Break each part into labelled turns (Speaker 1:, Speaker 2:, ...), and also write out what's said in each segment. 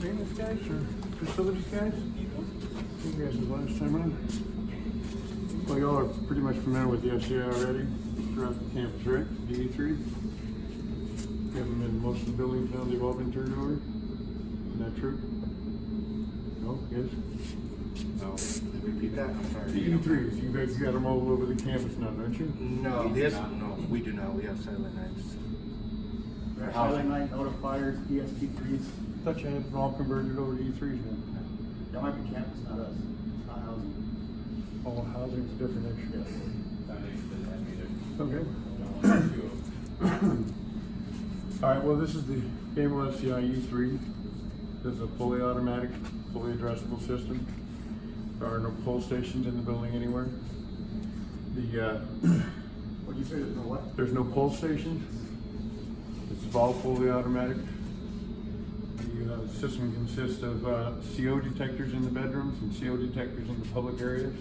Speaker 1: maintenance guys or facilities guys? You guys was last time around. Well, y'all are pretty much familiar with the FCA already throughout the campus, right? DE3. You haven't been in most of the buildings now, they've all been turned over. Is that true? No? Yes?
Speaker 2: No. Repeat that? I'm sorry.
Speaker 1: DE3s, you guys got them all over the campus now, don't you?
Speaker 2: No, no, we do not. We have silent nights.
Speaker 3: Silent night, notifiers, ESP3s.
Speaker 1: I thought you had them all converted over to E3s now.
Speaker 3: That might be campus, not us. It's not housing.
Speaker 1: All housing's a different issue. Okay. All right, well, this is the Gamble FCI E3. This is a fully automatic, fully addressable system. There are no pull stations in the building anywhere.
Speaker 3: What do you say, there's no what?
Speaker 1: There's no pull stations. This is all fully automatic. The system consists of CO detectors in the bedrooms and CO detectors in the public areas.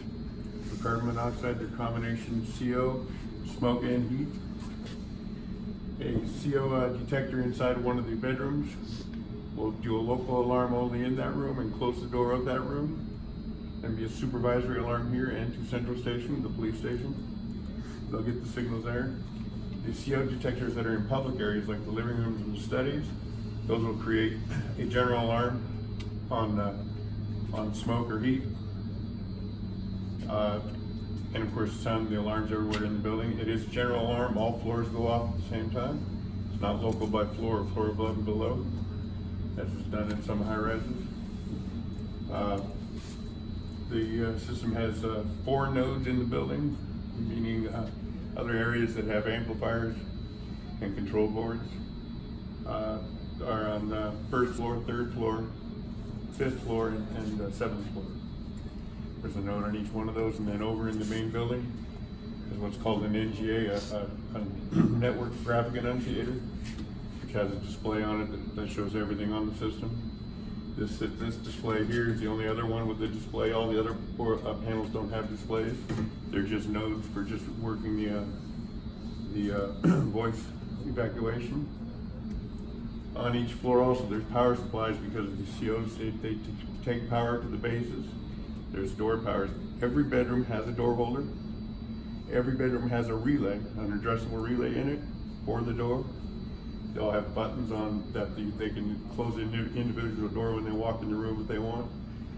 Speaker 1: For carbon monoxide, they're combination CO, smoke, and heat. A CO detector inside one of the bedrooms will do a local alarm only in that room and close the door of that room. There'll be a supervisory alarm here and to Central Station, the police station. They'll get the signals there. The CO detectors that are in public areas like the living rooms and the studies, those will create a general alarm on smoke or heat. And of course, sound the alarms everywhere in the building. It is a general alarm, all floors go off at the same time. It's not local by floor or floor above and below, as is done in some high rises. The system has 4 nodes in the building, meaning other areas that have amplifiers and control boards are on the 1st floor, 3rd floor, 5th floor, and 7th floor. There's a node on each one of those, and then over in the main building is what's called an NGA, a network graphic enunciator, which has a display on it that shows everything on the system. This display here is the only other one with the display. All the other panels don't have displays. They're just nodes for just working the voice evacuation. On each floor also there's power supplies because of the COs. They take power to the bases. There's door powers. Every bedroom has a door holder. Every bedroom has a relay, an addressable relay in it for the door. They all have buttons on that they can close the individual door when they walk in the room if they want.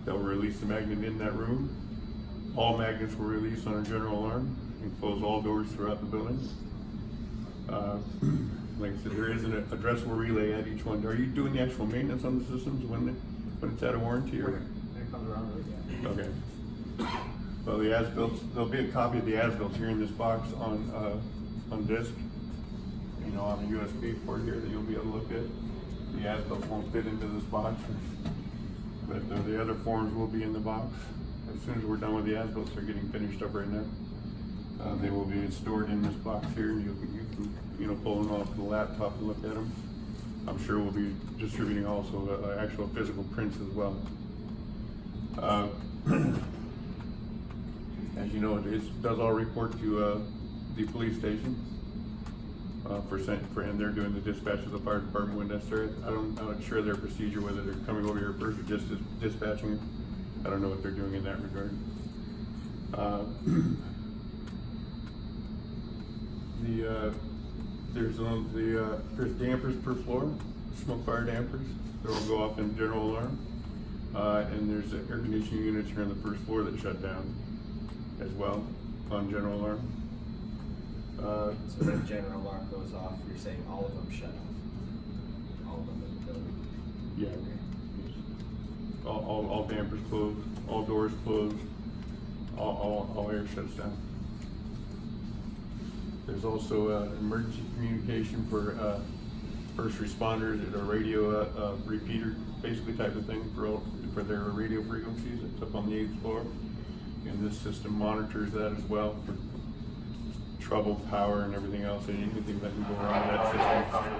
Speaker 1: They'll release the magnet in that room. All magnets will release on a general alarm and close all doors throughout the building. Like I said, there is an addressable relay at each one. Are you doing the actual maintenance on the systems when it's out of warranty? Or?
Speaker 3: When it comes around, yeah.
Speaker 1: Okay. Well, the as-built, there'll be a copy of the as-built here in this box on disk. You know, on a USB port here that you'll be able to look at. The as-built won't fit into this box, but the other forms will be in the box. As soon as we're done with the as-built, they're getting finished up right now. They will be stored in this box here, and you can pull them off the laptop and look at them. I'm sure we'll be distributing also actual physical prints as well. As you know, it does all report to the police station. And they're doing the dispatch of the fire department when necessary. I'm not sure their procedure, whether they're coming over here first or just dispatching. I don't know what they're doing in that regard. There's dampers per floor, smoke fire dampers. They will go off in general alarm. And there's air conditioning units here on the 1st floor that shut down as well on general alarm.
Speaker 4: So when general alarm goes off, you're saying all of them shut off? All of them in the building?
Speaker 1: Yeah. All dampers closed, all doors closed, all air shuts down. There's also emergency communication for first responders at a radio repeater, basically type of thing for their radio frequencies. It's up on the 8th floor. And this system monitors that as well for trouble, power, and everything else, and anything that can go wrong with that system.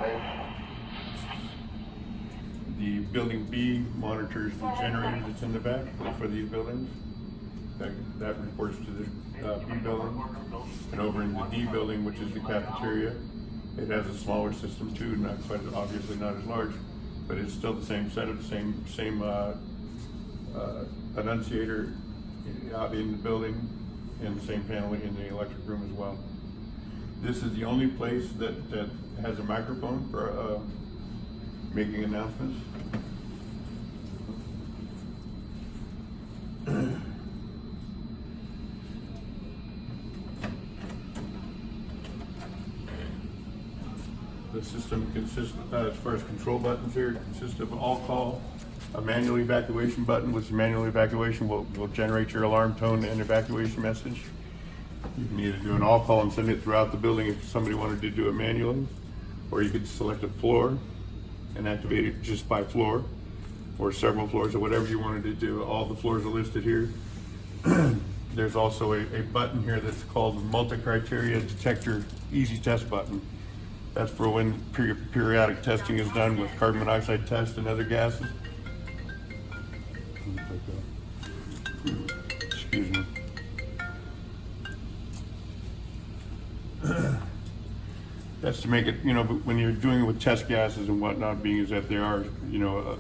Speaker 1: The building B monitors the generator that's in the back for these buildings. That reports to the B building. And over in the D building, which is the cafeteria, it has a smaller system too, obviously not as large, but it's still the same setup, same annunciator out in the building, and the same panel in the electric room as well. This is the only place that has a microphone for making announcements. The system consists, as far as control buttons here, it consists of all call, a manual evacuation button, which manual evacuation will generate your alarm tone and evacuation message. You can either do an all call and send it throughout the building if somebody wanted to do it manually, or you could select a floor and activate it just by floor, or several floors, or whatever you wanted to do. All the floors are listed here. There's also a button here that's called the multi-criteria detector easy test button. That's for when periodic testing is done with carbon monoxide test and other gases. Excuse me. That's to make it, you know, when you're doing it with test gases and whatnot, being as that they are, you know,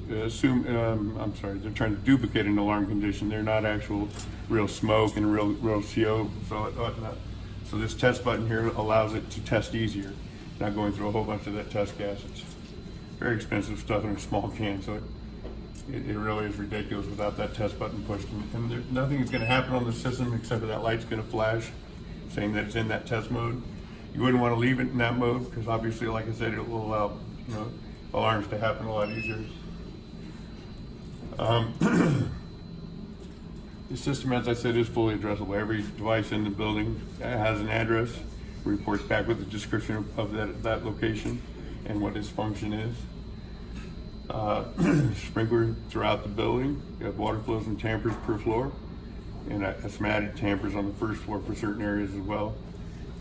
Speaker 1: they're trying to duplicate an alarm condition. They're not actual real smoke and real CO, so whatnot. So this test button here allows it to test easier, not going through a whole bunch of that test gas. It's very expensive stuff in a small can, so it really is ridiculous without that test button pushed. And nothing is going to happen on the system except for that light's going to flash, saying that it's in that test mode. You wouldn't want to leave it in that mode because obviously, like I said, it will allow, you know, alarms to happen a lot easier. The system, as I said, is fully addressable. Every device in the building has an address, reports back with a description of that location and what its function is. Sprinkler throughout the building. You have water flows and tampers per floor, and some added tampers on the first floor for certain areas as well.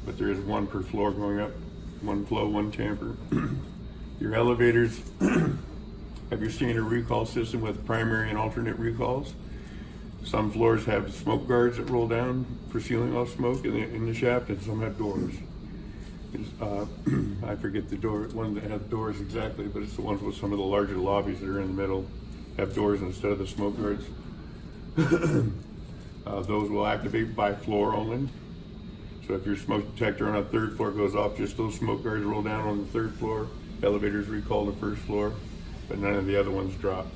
Speaker 1: But there is one per floor going up, one flow, one tamper. Your elevators have your standard recall system with primary and alternate recalls. Some floors have smoke guards that roll down for sealing off smoke in the shaft, and some have doors. I forget the door, one that has doors exactly, but it's the ones with some of the larger lobbies that are in the middle have doors instead of the smoke guards. Those will activate by floor only. So if your smoke detector on a third floor goes off, just those smoke guards roll down on the third floor. Elevators recall the first floor, but none of the other ones drop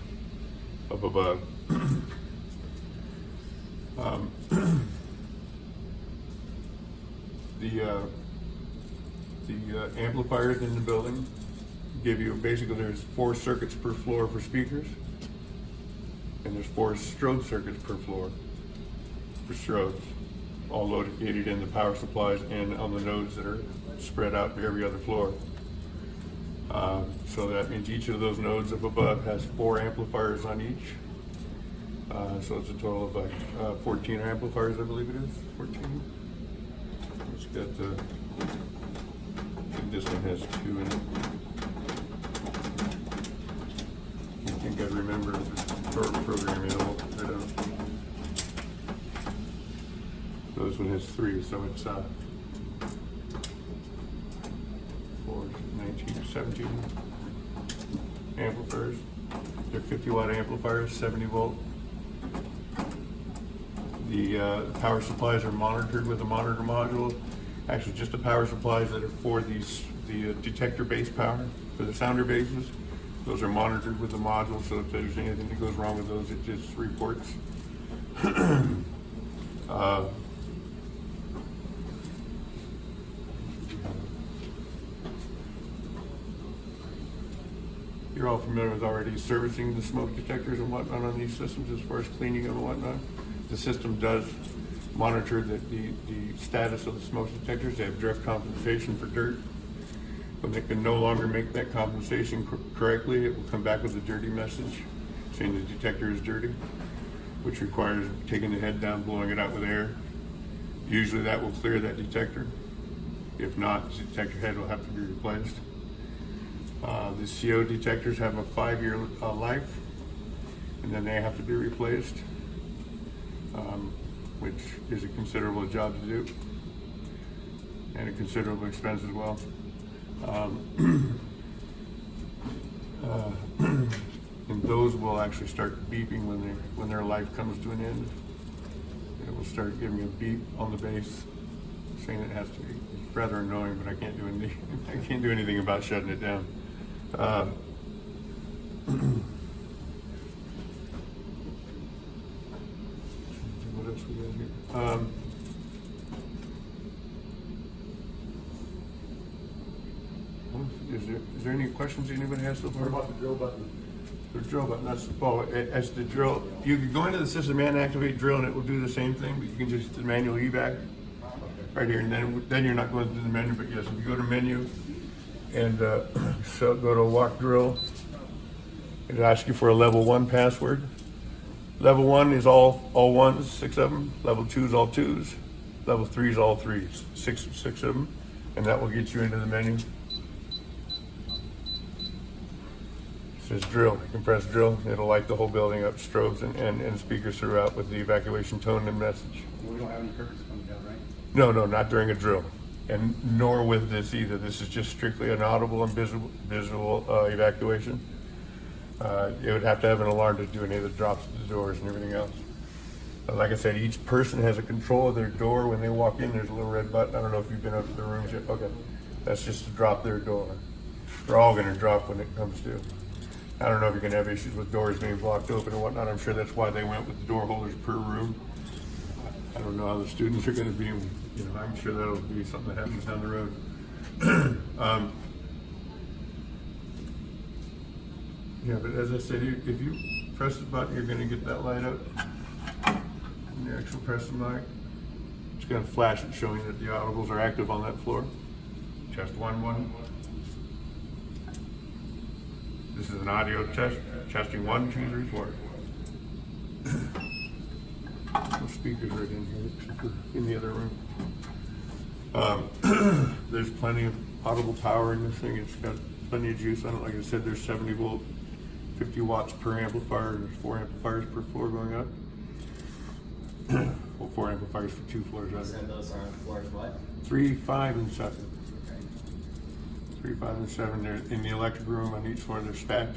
Speaker 1: up above. The amplifiers in the building give you, basically there's 4 circuits per floor for speakers, and there's 4 strobe circuits per floor for strobes, all located in the power supplies and on the nodes that are spread out to every other floor. So that means each of those nodes up above has 4 amplifiers on each. So it's a total of like 14 amplifiers, I believe it is. 14. It's got I think this one has 2 in it. I think I remember the programming a little bit. So this one has 3, so it's 4, 19, 17 amplifiers. They're 50-watt amplifiers, 70 volt. The power supplies are monitored with a monitor module. Actually, just the power supplies that are for the detector-based power for the sounder bases. Those are monitored with the module, so if there's anything that goes wrong with those, it just reports. You're all familiar with already servicing the smoke detectors and whatnot on these systems as far as cleaning them and whatnot. The system does monitor the status of the smoke detectors. They have direct compensation for dirt. When they can no longer make that compensation correctly, it will come back with a dirty message saying the detector is dirty, which requires taking the head down, blowing it out with air. Usually that will clear that detector. If not, the detector head will have to be replaced. The CO detectors have a 5-year life, and then they have to be replaced, which is a considerable job to do, and a considerable expense as well. And those will actually start beeping when their life comes to an end. It will start giving a beep on the base, saying it has to be. It's rather annoying, but I can't do anything about shutting it down. What else we got here? Is there any questions anybody has so far?
Speaker 3: What about the drill button?
Speaker 1: The drill button, that's, well, as the drill, you can go into the system and activate drill and it will do the same thing, but you can just manual evac right here, and then you're not going through the menu, but yes, if you go to menu and so go to walk drill, it'll ask you for a level 1 password. Level 1 is all ones, 6 of them. Level 2 is all 2s. Level 3 is all 3s, six of them, and that will get you into the menu. Says drill. You can press drill. It'll light the whole building up, strobes and speakers throughout with the evacuation tone and message.
Speaker 3: We don't have any curtains coming down, right?
Speaker 1: No, not during a drill, and nor with this either. This is just strictly an audible and visual evacuation. It would have to have an alarm to do any of the drops of the doors and everything else. But like I said, each person has a control of their door. When they walk in, there's a little red button. I don't know if you've been up to the rooms yet. Okay, that's just to drop their door. They're all going to drop when it comes to. I don't know if you're going to have issues with doors being blocked open or whatnot. I'm sure that's why they went with the door holders per room. I don't know how the students are going to be. I'm sure that'll be something that happens down the road. Yeah, but as I said, if you press the button, you're going to get that light up. And you actually press the mic, it's going to flash it showing that the audibles are active on that floor. Test 1. This is an audio test. Testing 1, 2, 3, 4. No speakers right in here, except for in the other room. There's plenty of audible power in this thing. It's got plenty of juice on it. Like I said, there's 70 volt, 50 watts per amplifier. There's 4 amplifiers per floor going up. Well, 4 amplifiers for 2 floors.
Speaker 4: And those are on floors what?
Speaker 1: 3, 5, and 7. 3, 5, and 7. They're in the electric room on each floor. They're stacked.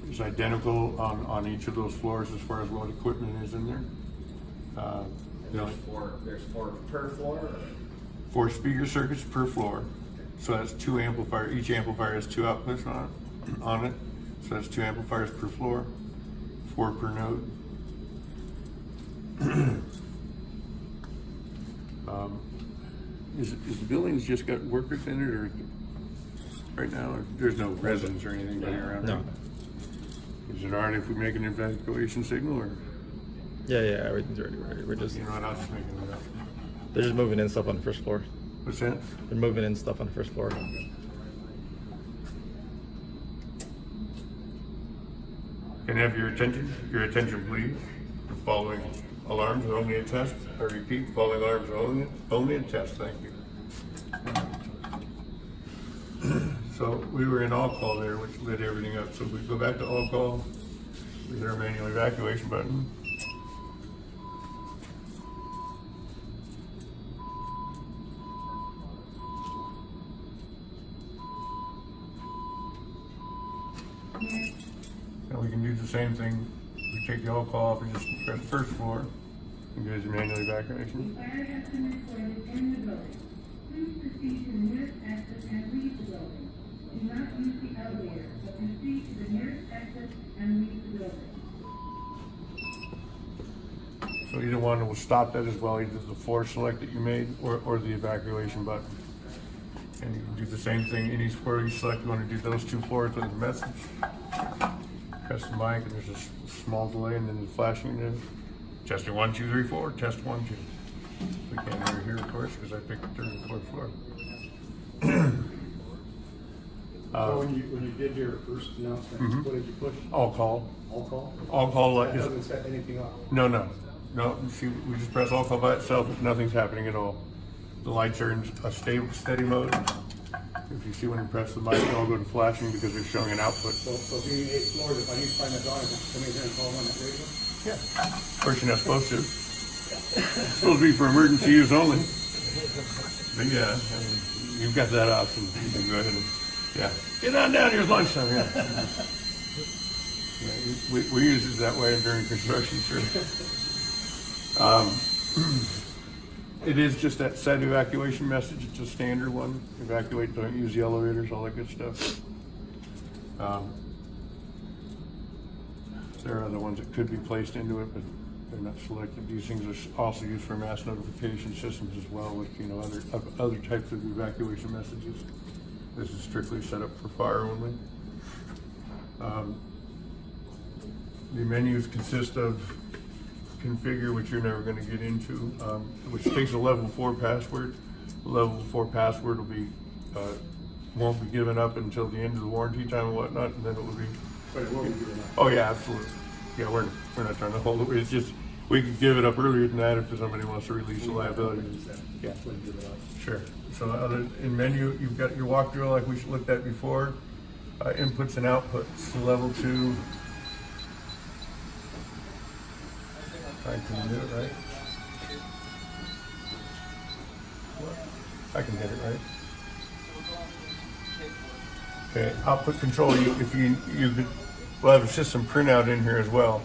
Speaker 1: It's identical on each of those floors as far as what equipment is in there.
Speaker 4: There's four per floor? Or?
Speaker 1: 4 speaker circuits per floor. So that's 2 amplifiers. Each amplifier has 2 outputs on it. So that's 2 amplifiers per floor, 4 per node. Is the building's just got workers in it, or right now there's no residents or anything running around?
Speaker 5: No.
Speaker 1: Is it alright if we make an evacuation signal, or?
Speaker 5: Yeah, everything's already ready. We're just,
Speaker 1: You know what, I'll just make it up.
Speaker 5: they're just moving in stuff on the first floor.
Speaker 1: What's that?
Speaker 5: They're moving in stuff on the first floor.
Speaker 1: Can I have your attention please? The following alarms are only a test. I repeat, the following alarms are only a test. Thank you. So we were in all call there, which lit everything up. So if we go back to all call, we hit our manual evacuation button. And we can do the same thing. We take the all call off and just press first floor and go to manual evacuation.
Speaker 6: Fire has been reported in the building. Please proceed to the nearest exit and leave the building. Do not use the elevator, but proceed to the nearest exit and leave the building.
Speaker 1: So either one will stop that as well, either the floor select that you made or the evacuation button. And you can do the same thing in each floor you select. You want to do those 2 floors with a message. Press the mic and there's a small delay and then the flashing is testing 1, 2, 3, 4, test 1, 2. We can't hear here, of course, because I picked the 3rd and 4th floor.
Speaker 3: So when you did your first announcement, what did you push?
Speaker 1: All call.
Speaker 3: All call?
Speaker 1: All call
Speaker 3: That
Speaker 1: is,
Speaker 3: doesn't set anything up.
Speaker 1: no. See, we just press all call by itself. Nothing's happening at all. The lights are in a stable, steady mode. If you see when you press the mic, they'll go to flashing because they're showing an output.
Speaker 3: So being 8 floors, if I need to find a dog, I can come in here and call on that radio?
Speaker 1: Yeah. Of course, you're not supposed to. It's supposed to be for emergency use only. But yeah, I mean, you've got that option. You can go ahead and Yeah, get on down here, it's lunchtime, yeah. Yeah, we use it that way during construction, sure. It is just that set evacuation message, it's a standard one. Evacuate, don't use the elevators, all that good stuff. There are other ones that could be placed into it, but they're not selected. These things are also used for mass notification systems as well, with, you know, other types of evacuation messages. This is strictly set up for fire only. The menus consist of configure, which you're never going to get into, which takes a level 4 password. The level 4 password will be won't be given up until the end of the warranty time and whatnot, and then it will be.
Speaker 3: But it won't be good enough.
Speaker 1: Oh yeah, absolutely. Yeah, we're not trying to hold it. It's just we could give it up earlier than that if somebody wants to release the liability. Yeah.
Speaker 3: Wouldn't give it up.
Speaker 1: Sure. So in menu, you've got your walkthrough like we looked at before. Inputs and outputs. Level 2. I can do it right. I can get it right. Okay, output control. We'll have a system printout in here as well.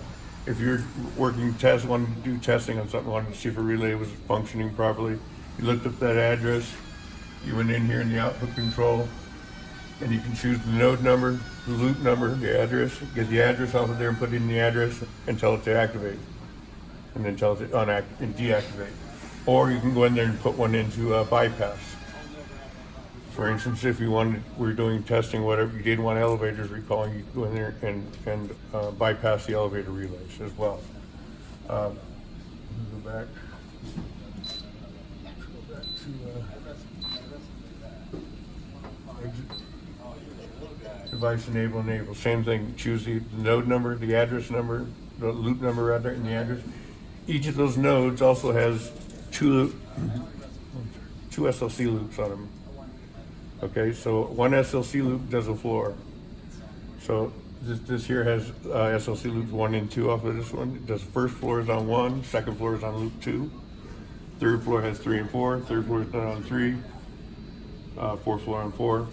Speaker 1: If you're wanting to do testing on something, wanted to see if a relay was functioning properly, you looked up that address. You went in here in the output control, and you can choose the node number, the loop number, the address. Get the address off of there and put in the address and tell it to activate, and then tell it to unactivate and deactivate. Or you can go in there and put one into bypass. For instance, if we're doing testing, whatever, you didn't want elevators recalling, you could go in there and bypass the elevator relays as well. Go back to exit. Device enable. Same thing. Choose the node number, the address number, the loop number rather, and the address. Each of those nodes also has two SLC loops on them. Okay, so one SLC loop does a floor. So this here has SLC loops 1 and 2 off of this one. It does first floor is on 1, second floor is on loop 2. Third floor has 3 and 4. Third floor is done on 3. Fourth floor on 4.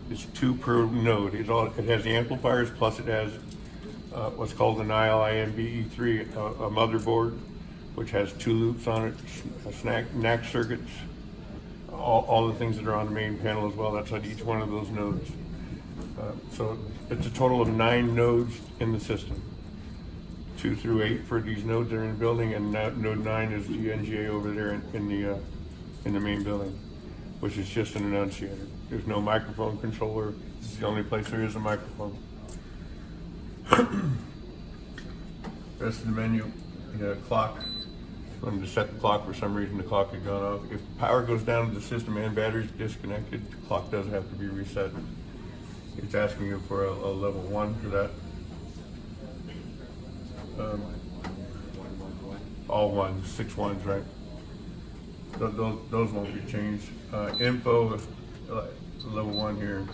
Speaker 1: It's 2 per node. It has the amplifiers, plus it has what's called an ILINBE3, a motherboard, which has 2 loops on it, NAC circuits, all the things that are on the main panel as well. That's on each one of those nodes. So it's a total of 9 nodes in the system. 2 through 8 for these nodes that are in the building, and node 9 is the NGA over there in the main building, which is just an annunciator. There's no microphone controller. It's the only place there is a microphone. Rest of the menu, the clock. Wanted to set the clock. For some reason the clock had gone off. If power goes down to the system and batteries disconnected, the clock does have to be reset. It's asking you for a level 1 for that. All ones, 6 ones, right? Those won't be changed. Info, level 1 here.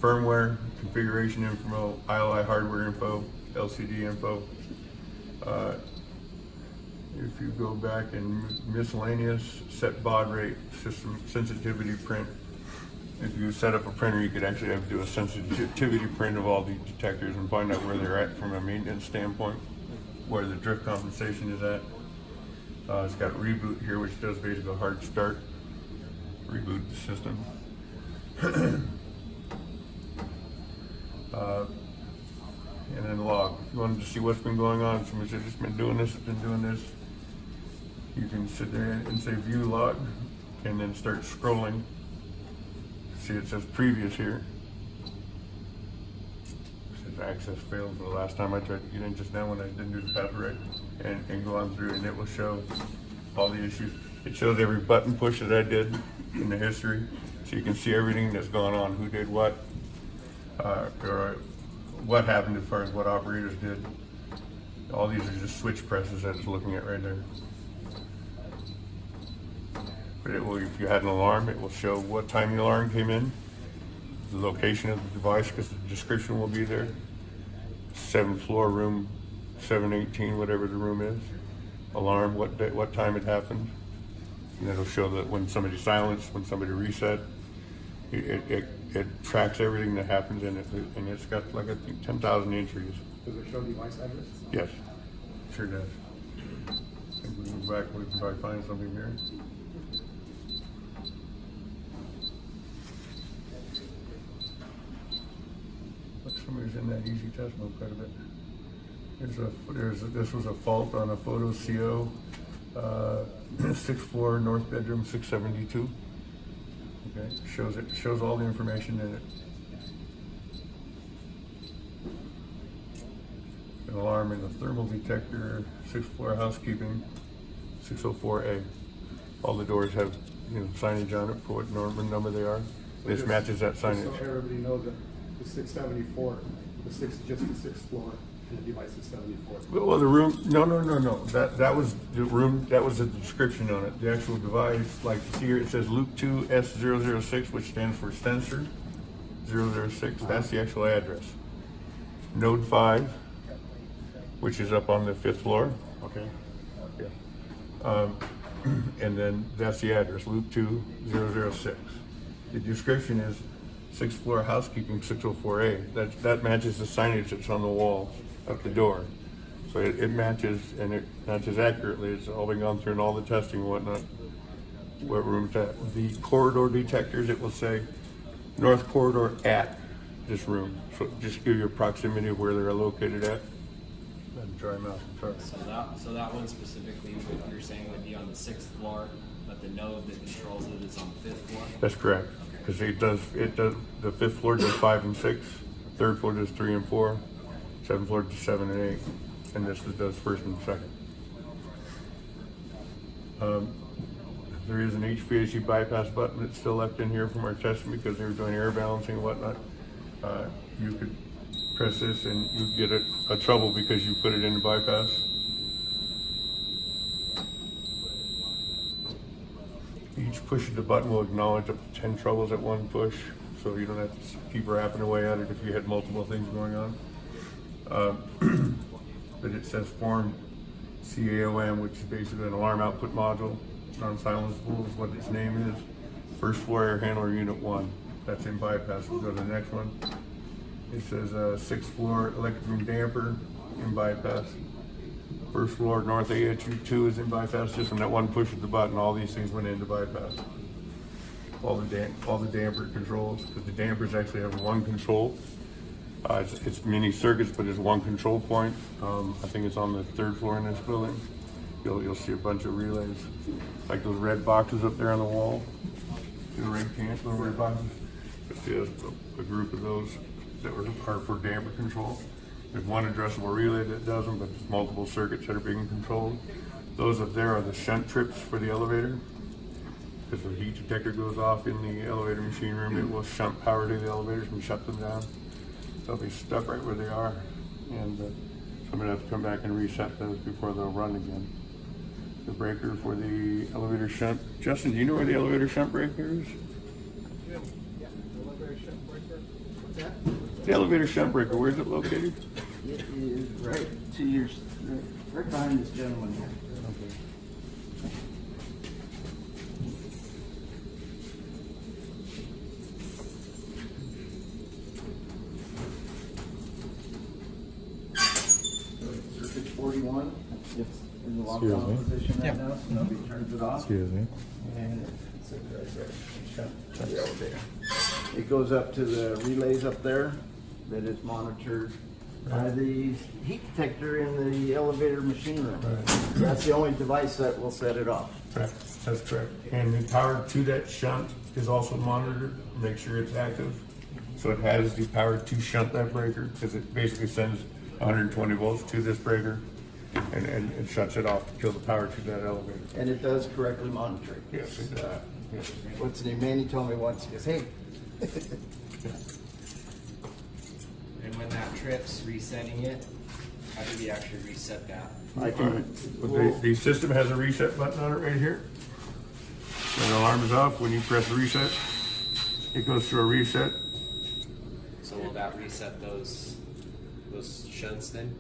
Speaker 1: Firmware, configuration info, ILI hardware info, LCD info. If you go back in miscellaneous, set baud rate, system sensitivity print. If you set up a printer, you could actually have to do a sensitivity print of all the detectors and find out where they're at from a maintenance standpoint, where the drift compensation is at. It's got reboot here, which does basically a hard start, reboot the system. And then log. If you wanted to see what's been going on, somebody said, just been doing this, it's been doing this. You can sit there and say view log, and then start scrolling. See, it says previous here. It says access failed for the last time I tried to get in just now when I didn't do the password right. And go on through, and it will show all the issues. It shows every button push that I did in the history. So you can see everything that's gone on, who did what, or what happened as far as what operators did. All these are just switch presses that it's looking at right there. But it will, if you had an alarm, it will show what time the alarm came in, the location of the device, because the description will be there. 7th floor, room 718, whatever the room is. Alarm, what time it happened. And it'll show that when somebody's silenced, when somebody reset, it tracks everything that happens in it, and it's got like I think 10,000 entries.
Speaker 3: Does it show device address?
Speaker 1: Yes, sure does. If we move back, we can probably find something here. Look, somebody's in that easy test mode quite a bit. This was a fault on a photo CO, 6th floor, north bedroom, 672. Okay, shows all the information in it. An alarm in the thermal detector, 6th floor housekeeping, 604A. All the doors have, signage on it for what number they are. This matches that signage.
Speaker 3: So everybody knows that the 674, just the 6th floor, and the device is 74.
Speaker 1: Well, the room, no. That was the room, that was the description on it. The actual device, like here it says Loop 2 S006, which stands for sensor 006. That's the actual address. Node 5, which is up on the 5th floor. Okay. Yeah. And then that's the address, Loop 2 006. The description is 6th floor housekeeping 604A. That matches the signage that's on the wall at the door. So it matches, and it matches accurately. It's all been gone through and all the testing and whatnot. What room's at? The corridor detectors, it will say north corridor at this room. So just give you a proximity of where they're located at. And dry mouth, sorry.
Speaker 4: So that one specifically, what you're saying would be on the 6th floor, but the node that controls it is on the 5th floor?
Speaker 1: That's correct. Because it does, the 5th floor does 5 and 6, 3rd floor does 3 and 4, 7th floor does 7 and 8, and this does 1st and 2nd. There is an HVAC bypass button that's still left in here from our testing because they were doing air balancing and whatnot. You could press this and you get a trouble because you put it in the bypass. Each push of the button will acknowledge up to 10 troubles at one push, so you don't have to keep rapping away at it if you had multiple things going on. But it says form CAOM, which is basically an alarm output module. Non-silenceable is what its name is. 1st floor air handler unit 1. That's in bypass. We'll go to the next one. It says 6th floor electric room damper in bypass. 1st floor north AHU 2 is in bypass. Just from that one push of the button, all these things went into bypass. All the damper controls, because the dampers actually have one control. It's mini circuits, but it's one control point. I think it's on the 3rd floor in this building. You'll see a bunch of relays, like those red boxes up there on the wall. See the red cans, little red boxes? You'll see a group of those that are for damper control. There's one addressable relay that does them, but there's multiple circuits that are being controlled. Those up there are the shunt trips for the elevator. Because the heat detector goes off in the elevator machine room, it will shunt power to the elevators and shut them down. They'll be stuck right where they are, and I'm gonna have to come back and reset those before they'll run again. The breaker for the elevator shunt. Justin, do you know where the elevator shunt breaker is?
Speaker 2: Yeah, the elevator shunt breaker. What's that?
Speaker 1: The elevator shunt breaker, where is it located?
Speaker 2: It is right to your, right behind this gentleman here.
Speaker 1: Okay.
Speaker 2: Circuit 41, it's in the
Speaker 5: Excuse
Speaker 2: lockdown
Speaker 5: me.
Speaker 2: position right now, so nobody turns it off.
Speaker 5: Excuse me.
Speaker 2: And it's right there. Shut the elevator. It goes up to the relays up there that is monitored by the heat detector in the elevator machine room.
Speaker 1: Right.
Speaker 2: That's the only device that will set it off.
Speaker 1: Correct, that's correct. And the power to that shunt is also monitored, make sure it's active. So it has the power to shunt that breaker, because it basically sends 120 volts to this breaker, and it shuts it off to kill the power to that elevator.
Speaker 2: And it does correctly monitor it.
Speaker 1: Yes, it does. Yes.
Speaker 2: What's the name? Manny told me once, he goes, hey.
Speaker 4: And when that trips, resetting it, how do we actually reset that?
Speaker 2: I can,
Speaker 1: The system has a reset button on it right here. When the alarm is off, when you press reset, it goes through a reset.
Speaker 4: So will that reset those shunts then?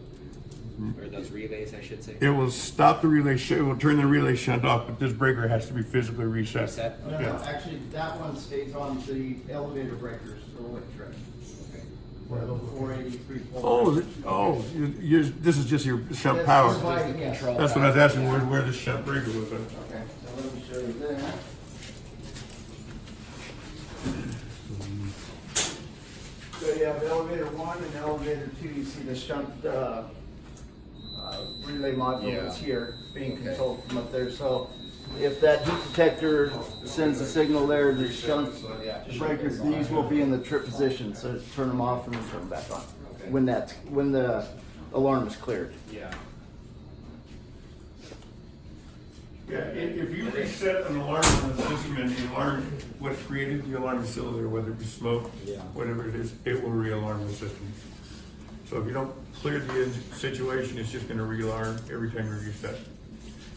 Speaker 4: Or those relays, I should say.
Speaker 1: It will stop the relay, it will turn the relay shunt off, but this breaker has to be physically reset.
Speaker 4: Reset?
Speaker 2: No,
Speaker 1: Yeah.
Speaker 2: actually, that one stays on the elevator breakers, electric.
Speaker 4: Okay.
Speaker 3: What are those?
Speaker 2: 483
Speaker 1: Oh, this is just your shunt
Speaker 2: That's
Speaker 1: power.
Speaker 2: providing, yes.
Speaker 4: Control.
Speaker 1: That's what I was asking, where the shunt breaker was at.
Speaker 2: Okay, so let me show you that. So you have elevator 1 and elevator 2, you see the shunt relay module
Speaker 4: Yeah.
Speaker 2: is here, being
Speaker 4: Okay.
Speaker 2: controlled from up there. So if that heat detector sends a signal there, the shunt breakers, these will be in the trip position, so turn them off and then turn them back on.
Speaker 4: Okay.
Speaker 2: When the alarm is cleared.
Speaker 4: Yeah.
Speaker 1: Yeah, if you reset an alarm on the system and the alarm, what created the alarm is still there, whether it be smoke,
Speaker 4: Yeah.
Speaker 1: whatever it is, it will re-alarm the system. So if you don't clear the situation, it's just gonna re-alarm every time you reset.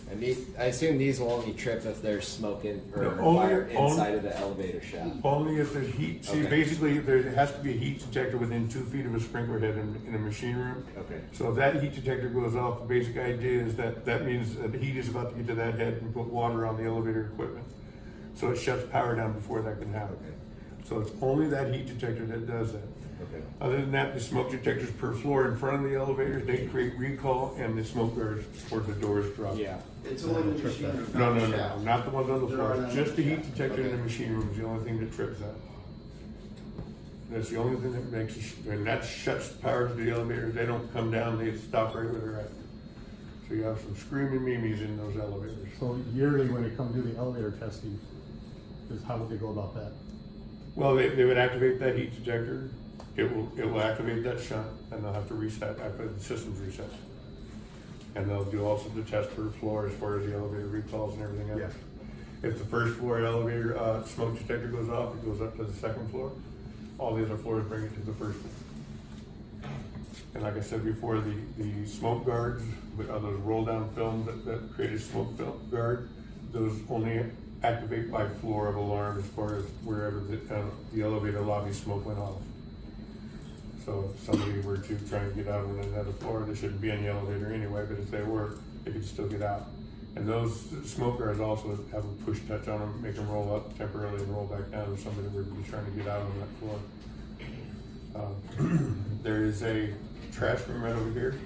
Speaker 4: And I assume these will only trip if there's smoke or
Speaker 1: No, only-
Speaker 4: fire inside
Speaker 1: only-
Speaker 4: of the elevator shaft.
Speaker 1: Only if there's heat, see,
Speaker 4: Okay.
Speaker 1: basically, there has to be a heat detector within 2 feet of a sprinkler head in a machine room.
Speaker 4: Okay.
Speaker 1: So if that heat detector goes off, the basic idea is that means that the heat is about to get to that head and put water on the elevator equipment. So it shuts power down before that can happen.
Speaker 4: Okay.
Speaker 1: So it's only that heat detector that does that.
Speaker 4: Okay.
Speaker 1: Other than that, the smoke detectors per floor in front of the elevators, they create recall and the smoke guards for the doors drop.
Speaker 4: Yeah.
Speaker 2: It's only the machine room.
Speaker 1: No,
Speaker 2: not the
Speaker 1: no, no,
Speaker 2: shaft.
Speaker 1: not the ones on the
Speaker 2: There
Speaker 1: floor,
Speaker 2: are none.
Speaker 1: just the heat detector in the
Speaker 4: Okay.
Speaker 1: machine room is the only thing that trips that. That's the only thing that makes it, and that shuts the power to the elevators, they don't come down, they stop right where they're at. So you have some screaming memes in those elevators.
Speaker 3: So yearly, when they come do the elevator testing, is how would they go about that?
Speaker 1: Well, they would activate that heat detector, it will activate that shunt, and they'll have to reset after the system's reset. And they'll do also the test per floor as far as the elevator recalls and everything else.
Speaker 3: Yeah.
Speaker 1: If the first floor elevator, smoke detector goes off, it goes up to the second floor. All the other floors bring it to the first floor. And like I said before, the smoke guards, with those roll down films that create a smoke film guard, those only activate by floor of alarm as far as wherever the elevator lobby smoke went off. So if somebody were to try and get out on another floor, they shouldn't be in the elevator anyway, but if they were, they could still get out. And those smoke guards also have a push touch on them, make them roll up temporarily and roll back down if somebody were to be trying to get out on that floor. There is a trash room right over here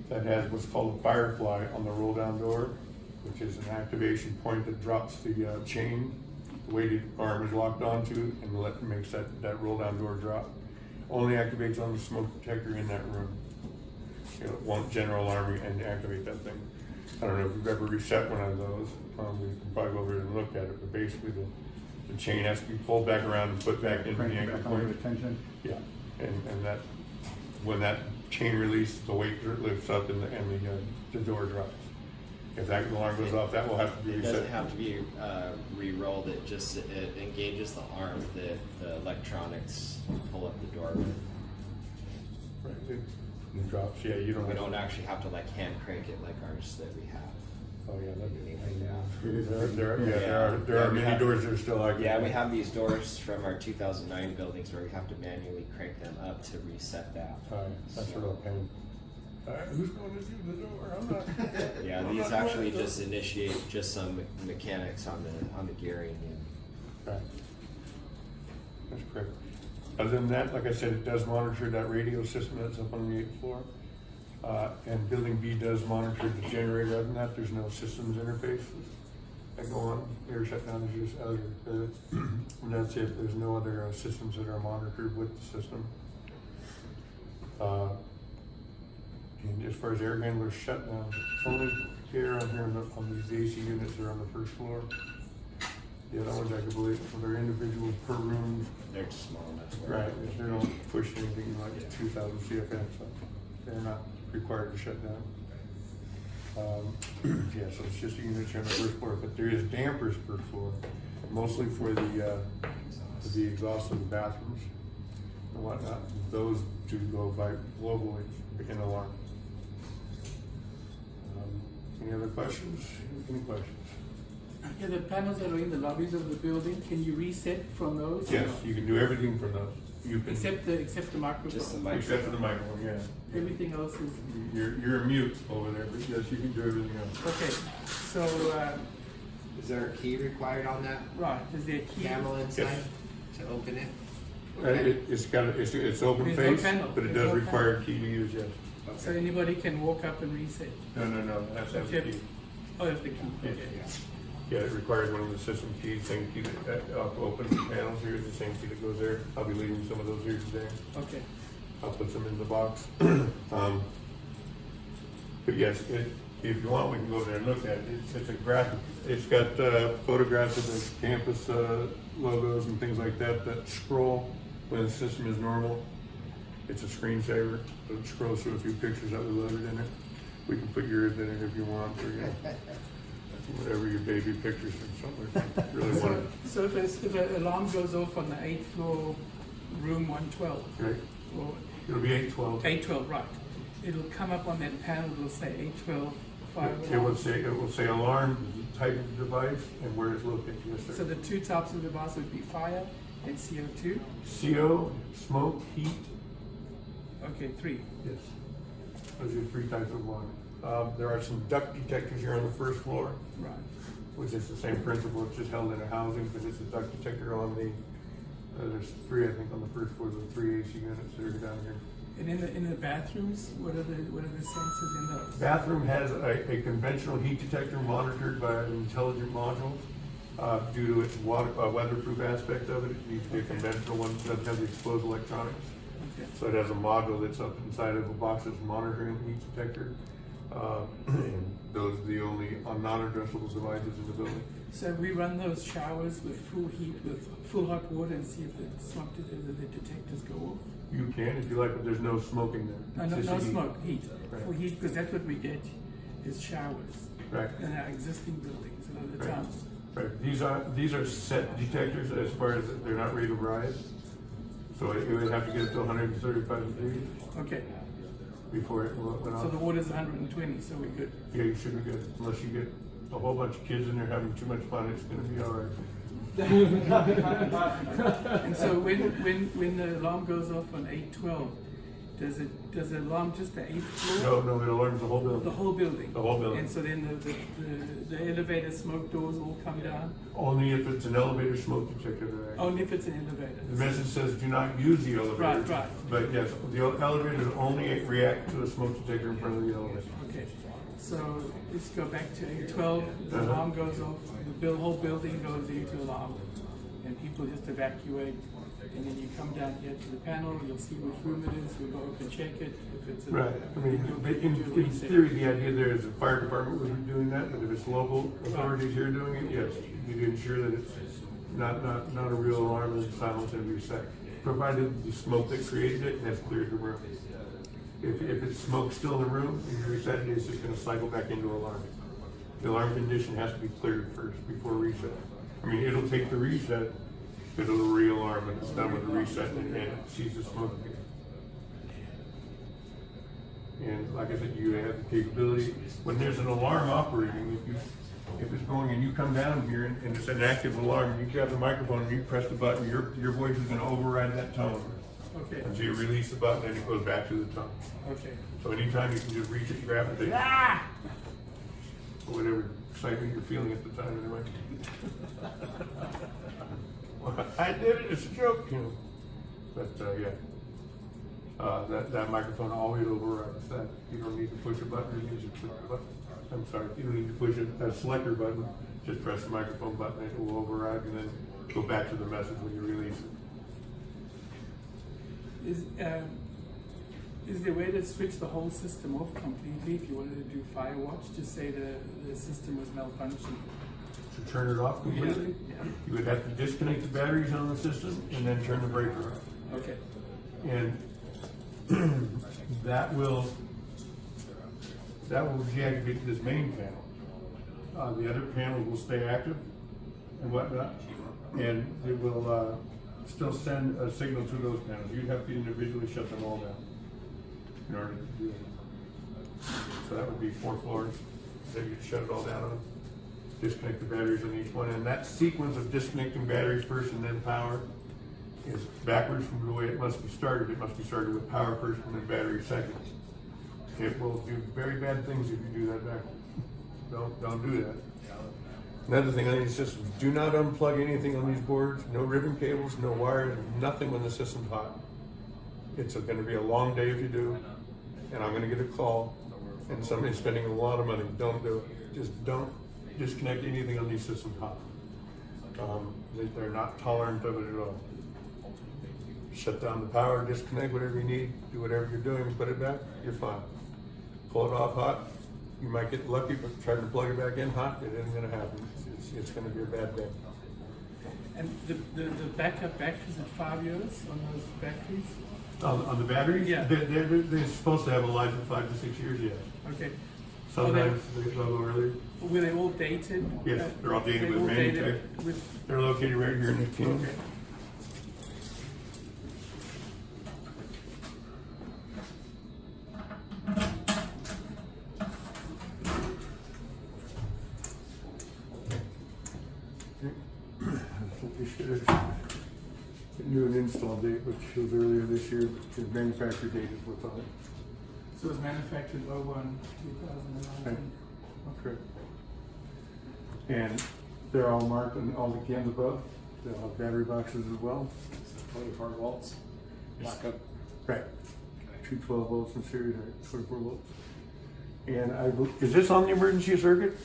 Speaker 1: that has what's called a firefly on the roll down door, which is an activation point that drops the chain, the way the arm is locked onto, and makes that roll down door drop. Only activates on the smoke detector in that room. It won't general alarm and activate that thing. I don't know if you've ever reset one of those. We can probably go over and look at it, but basically the chain has to be pulled back around and put back into the
Speaker 3: Crank it
Speaker 1: anchor
Speaker 3: back on
Speaker 1: point.
Speaker 3: with tension?
Speaker 1: Yeah, and that, when that chain releases, the weight lifts up and the door drops. If that alarm goes off, that will have to be
Speaker 4: It
Speaker 1: reset.
Speaker 4: doesn't have to be re-rolled, it engages the arm that the electronics pull up the door with.
Speaker 1: Right, it drops, yeah, you don't
Speaker 4: We
Speaker 1: have
Speaker 4: don't
Speaker 1: to.
Speaker 4: actually have to like hand crank it like ours that we have.
Speaker 1: Oh, yeah, that'd be.
Speaker 3: It is
Speaker 1: There are
Speaker 4: Yeah, we
Speaker 1: many
Speaker 4: have-
Speaker 1: doors that are still like.
Speaker 4: Yeah, we have these doors from our 2009 buildings where we have to manually crank them up to reset that.
Speaker 1: That's a real pain. Who's going to do the door? I'm not.
Speaker 4: Yeah,
Speaker 1: I'm
Speaker 4: these
Speaker 1: not
Speaker 4: actually
Speaker 1: going to.
Speaker 4: just initiate just some mechanics on the gearing.
Speaker 1: Right. That's correct. Other than that, like I said, it does monitor that radio system that's up on the 8th floor. And building B does monitor the generator. Other than that, there's no systems interfaces that go on. Air shutdown is just other, and that's it. There's no other systems that are monitored with the system. And as far as air handlers shutdown, it's only here on these AC units that are on the first floor. The other ones, I can believe, they're individual per room.
Speaker 4: They're just small enough.
Speaker 1: Right, they don't push anything like 2,000 CFM, so they're not required to shut down. Yeah, so it's just units here on the first floor, but there is dampers per floor, mostly for the exhaust of the bathrooms and whatnot. Those do go by globally in alarm. Any other questions? Any questions?
Speaker 7: Yeah, the panels that are in the lobbies of the building, can you reset from those?
Speaker 1: Yes, you can do everything from those. you can.
Speaker 7: Except the microphone.
Speaker 4: Just the mic.
Speaker 1: Except for the microphone, yeah.
Speaker 7: Everything else is,
Speaker 1: You're a mute over there, but yes, you can do everything else.
Speaker 7: okay, so,
Speaker 8: Is there a key required on that
Speaker 7: right, is there a key?
Speaker 8: panel inside
Speaker 1: Yes.
Speaker 8: to open it?
Speaker 1: It's open
Speaker 7: There's no
Speaker 1: face,
Speaker 7: panel.
Speaker 1: but it
Speaker 7: There's
Speaker 1: does
Speaker 7: no
Speaker 1: require a key to use, yes.
Speaker 7: So anybody can walk up and reset?
Speaker 1: No, that's a
Speaker 7: Okay.
Speaker 1: key.
Speaker 7: Oh, that's the key,
Speaker 1: Yeah.
Speaker 7: okay.
Speaker 1: Yeah, it requires one of the system keys, same key that opens the panels here, the same key that goes there. I'll be leaving some of those here today.
Speaker 7: Okay,
Speaker 1: I'll put some in the box. But yes, if you want, we can go there and look at it. It's a graphic. It's got photographs of the campus logos and things like that that scroll when the system is normal. It's a screensaver, so it scrolls through a few pictures that we loaded in it. We can put yours in it if you want, or whatever your baby pictures or something. Really want it.
Speaker 7: so if an alarm goes off on the 8th floor, room 112,
Speaker 1: Okay.
Speaker 7: or
Speaker 1: It'll be 812.
Speaker 7: 812, right, it'll come up on that panel, it'll say 812, fire
Speaker 1: It will
Speaker 7: alarm.
Speaker 1: say alarm, type of device, and where it's located. Yes, sir.
Speaker 7: So the two types of device would be fire and CO2?
Speaker 1: CO, smoke, heat.
Speaker 7: Okay, 3.
Speaker 1: Yes. Those are three types of alarm. There are some duct detectors here on the first floor,
Speaker 7: Right.
Speaker 1: which is the same principle. It's just held in a housing, but it's a duct detector on the. There's 3, I think, on the first floor. The 3 AC units that are down here.
Speaker 7: And in the bathrooms, what are the sensors in those?
Speaker 1: Bathroom has a conventional heat detector monitored by an intelligent module. Due to its weatherproof aspect of it, it needs to be a conventional one. It doesn't have the exposed electronics.
Speaker 7: Okay.
Speaker 1: So it has a module that's up inside of a box that's monitoring the heat detector. And those are the only non-addressable devices in the building.
Speaker 7: So we run those showers with full heat, with full hot water, and see if the detectors go off?
Speaker 1: You can if you like, but there's no smoke in there.
Speaker 7: No,
Speaker 1: It's
Speaker 7: no
Speaker 1: just heat.
Speaker 7: smoke, heat.
Speaker 1: Right.
Speaker 7: For heat, because that's what we get, is showers
Speaker 1: Right.
Speaker 7: in our existing buildings all the
Speaker 1: Right.
Speaker 7: time.
Speaker 1: Right. These are set detectors as far as they're not ready to rise. So it would have to get to 135 degrees
Speaker 7: Okay,
Speaker 1: before it went off.
Speaker 7: so the water's 120, so we're good.
Speaker 1: Yeah, you should be good, unless you get a whole bunch of kids in there having too much fun, it's gonna be all right.
Speaker 7: And so when the alarm goes off on 812, does the alarm just the 8th floor?
Speaker 1: No, it alarms the whole
Speaker 7: The
Speaker 1: building.
Speaker 7: whole building?
Speaker 1: The whole building.
Speaker 7: And so then the elevator smoke doors all come down?
Speaker 1: Only if it's an elevator smoke detector that acts.
Speaker 7: Only if it's an elevator?
Speaker 1: The message says do not use the elevator.
Speaker 7: Right.
Speaker 1: But yes, the elevators only react to a smoke detector in front of the elevator.
Speaker 7: Okay, so let's go back to 812, the
Speaker 1: Uh-huh.
Speaker 7: alarm goes off, the whole building goes into alarm, and people just evacuate, and then you come down here to the panel, you'll see which room it is, you'll go up and check it, if it's a.
Speaker 1: Right, I mean, in theory, the idea there is the fire department would be doing that, but if it's local authorities here doing it, yes, you ensure that it's not a real alarm and it's silenced and reset. Provided the smoke that created it has cleared the room. If it's smoke still in the room and you reset it, it's just gonna cycle back into alarm. The alarm condition has to be cleared first before reset. I mean, it'll take the reset, but it'll re-alarm when it's done with the reset and it sees the smoke again. And like I said, you have the capability, when there's an alarm operating, if it's going and you come down here and it's an active alarm, and you grab the microphone and you press the button, your voice is gonna override that tone.
Speaker 7: Okay,
Speaker 1: And so you release the button and it goes back to the tone.
Speaker 7: okay.
Speaker 1: So anytime you can just reach it, grab it, say, ah! Or whatever excitement you're feeling at the time anyway. Well, I did it, it's a joke, you know. But, yeah. That microphone always overrides that. You don't need to push a button, you just push a button. I'm sorry, you don't need to push a selector button, just press the microphone button, it will override and then go back to the message when you release it.
Speaker 7: Is there a way to switch the whole system off completely if you wanted to do fire watch, just say the system was malfunctioning?
Speaker 1: To turn it off completely,
Speaker 7: Yeah.
Speaker 1: you would have to disconnect the batteries on the system and then turn the breaker off.
Speaker 7: Okay,
Speaker 1: And that will deactivate this main panel. The other panels will stay active and whatnot, and it will still send a signal to those panels. You'd have to individually shut them all down in order to do it. So that would be 4 floors that you'd shut it all down on. Disconnect the batteries on each one, and that sequence of disconnecting batteries first and then power is backwards from the way it must be started. It must be started with power first and then battery second. It will do very bad things if you do that backwards. Don't do that. Another thing on these systems, do not unplug anything on these boards, no ribbon cables, no wires, nothing when the system's hot. It's gonna be a long day if you do, and I'm gonna get a call, and somebody's spending a lot of money. Don't do it. Just don't disconnect anything on these systems hot. They're not tolerant of it at all. Shut down the power, disconnect whatever you need, do whatever you're doing, put it back, you're fine. Pull it off hot, you might get lucky, but try to plug it back in hot, it isn't gonna happen. It's gonna be a bad day.
Speaker 7: And the backup batteries at 5 years on those batteries?
Speaker 1: On the batteries?
Speaker 7: Yeah.
Speaker 1: They're supposed to have a life of 5 to 6 years, yes.
Speaker 7: Okay.
Speaker 1: Sometimes they go earlier.
Speaker 7: Were they all dated?
Speaker 1: Yes, they're all dated with manufacturer. They're located right here in the can.
Speaker 7: Okay.
Speaker 1: We should have do an install date, which was earlier this year, because manufacturer date is what's on it.
Speaker 7: So it was manufactured 01, 2019.
Speaker 1: Correct. And they're all marked on all the cans above. They'll have battery boxes as well.
Speaker 3: 24 volts. Backup.
Speaker 1: Right. Two 12 volts in series, right, 24 volts. And is this on the emergency circuit?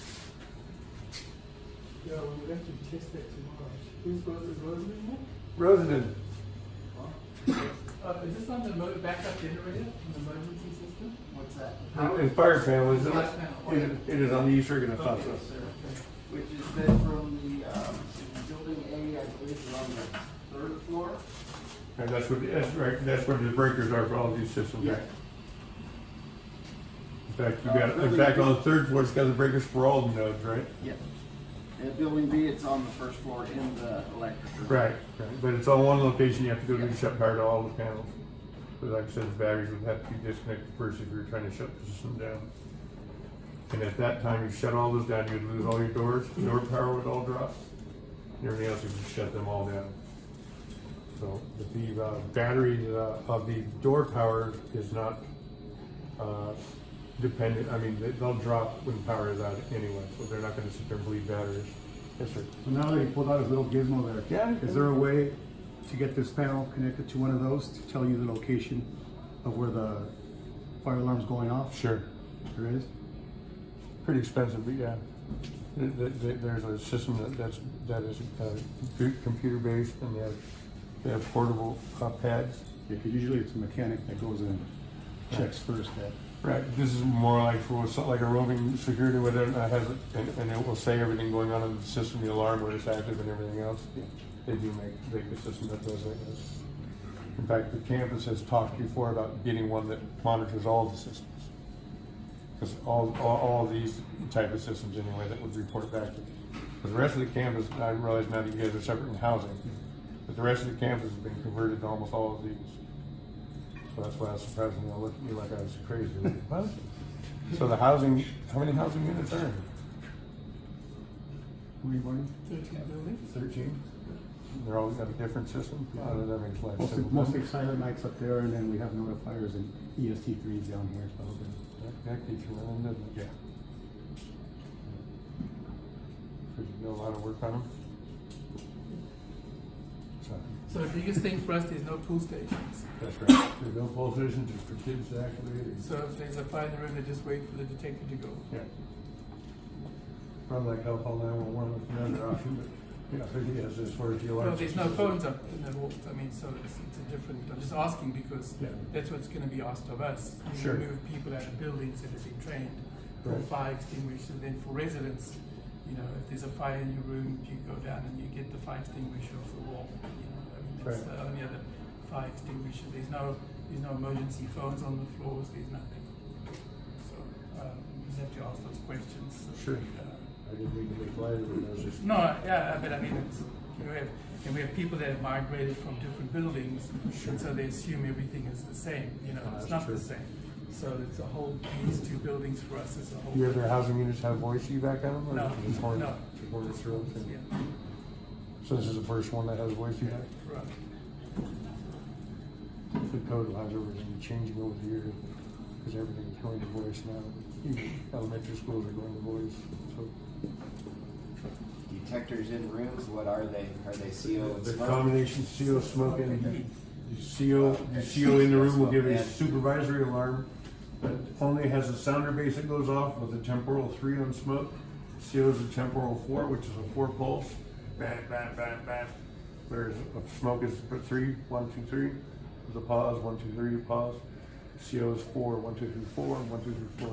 Speaker 7: Yeah, we'll have to test that tomorrow. Who's Rosendin?
Speaker 1: Rosendin.
Speaker 7: Is this on the motor backup generator in the emergency system? What's that?
Speaker 1: It's fire panel, isn't
Speaker 7: Fire
Speaker 1: it?
Speaker 7: panel.
Speaker 1: It is on the E circuit, I thought
Speaker 7: Okay,
Speaker 1: so.
Speaker 7: okay.
Speaker 2: Which is fed from the building A, I believe, is on the 3rd floor.
Speaker 1: And that's right, that's where the breakers are for all these systems, right? In fact, on the 3rd floor, it's got the breakers for all the nodes, right?
Speaker 2: Yes. And building B, it's on the 1st floor in the electric room.
Speaker 1: Right, but it's on one location, you have to go to shut power to all the panels. But like I said, the batteries would have to be disconnected first if you were trying to shut the system down. And at that time, you shut all those down, you'd lose all your doors, door power would all drop, and everything else, you could shut them all down. So the battery of the door power is not dependent, I mean, they'll drop when power is out anyway, so they're not gonna sit there and bleed batteries. Yes, sir.
Speaker 3: So now that you pulled out his little gizmo there.
Speaker 1: Yeah.
Speaker 3: Is there a way to get this panel connected to one of those to tell you the location of where the fire alarm's going off?
Speaker 1: Sure.
Speaker 3: There is?
Speaker 1: Pretty expensive, but yeah. There's a system that is computer based, and they have portable pads.
Speaker 3: Yeah, because usually it's a mechanic that goes in, checks first that.
Speaker 1: Right, this is more like for something like a roving security, whether it has, and it will say everything going on in the system, the alarm, where it's active and everything else. They do make a system that does that. In fact, the campus has talked before about getting one that monitors all the systems. Because all these type of systems anyway, that would report back to you. For the rest of the campus, I realize now that you guys are separate in housing, but the rest of the campus has been converted to almost all of these. So that's why I was surprised when I looked at me like I was crazy. What? So the housing, how many housing units are there? How many, Barney?
Speaker 7: 13 buildings.
Speaker 1: 13? They're all got a different system? That makes life simple.
Speaker 3: Mostly silent nights up there, and then we have notifiers and EST3s down here. So
Speaker 1: That keeps you running, doesn't it? Yeah. Because you do a lot of work on them.
Speaker 7: So the biggest thing for us, there's no pool stations.
Speaker 1: That's right. There's no pole stations, just for kids to activate it.
Speaker 7: So if there's a fire in the room, they just wait for the detective to go.
Speaker 1: Yeah. Probably like help all 911 with another option, but yeah, yes, as far as the alarm.
Speaker 7: No, there's no phones up in the wall. I mean, so it's a different, I'm just asking because
Speaker 1: Yeah.
Speaker 7: that's what's gonna be asked of us. You
Speaker 1: Sure.
Speaker 7: move people out of buildings that have been trained for
Speaker 1: Right.
Speaker 7: fire extinguishers, then for residents, you know, if there's a fire in your room, you go down and you get the fire extinguisher off the wall. You know, I mean, that's
Speaker 1: Right.
Speaker 7: the only other fire extinguisher. There's no emergency phones on the floors, there's nothing. So, you just have to ask those questions. So,
Speaker 1: Sure. I didn't mean to make light of it, I was just.
Speaker 7: no, yeah, but I mean, we have people that have migrated from different buildings, and so they assume everything is the same, you know, it's
Speaker 1: That's
Speaker 7: not
Speaker 1: true.
Speaker 7: the same. So it's a whole, these two buildings for us is a whole.
Speaker 1: Do your other housing units have voice feedback on them? or
Speaker 7: No,
Speaker 1: just horn-
Speaker 7: no.
Speaker 1: just horn through them?
Speaker 7: Yeah,
Speaker 1: So this is the first one that has voice feedback?
Speaker 7: right.
Speaker 9: the code allows everything changing over the years, because everything's going to voice now. Even elementary schools are going to voice, so.
Speaker 8: Detectors in rooms, what are they? Are they CO and
Speaker 9: The
Speaker 8: smoke?
Speaker 9: combination CO smoke and the CO in the room will give a supervisory alarm that only has a sounder base that goes off with a temporal 3 on smoke. CO is a temporal 4, which is a 4 pulse. Bam, bam, bam, bam. Whereas smoke is 3, 1, 2, 3. With a pause, 1, 2, 3, pause. CO is 4, 1, 2, 3, 4, 1, 2, 3,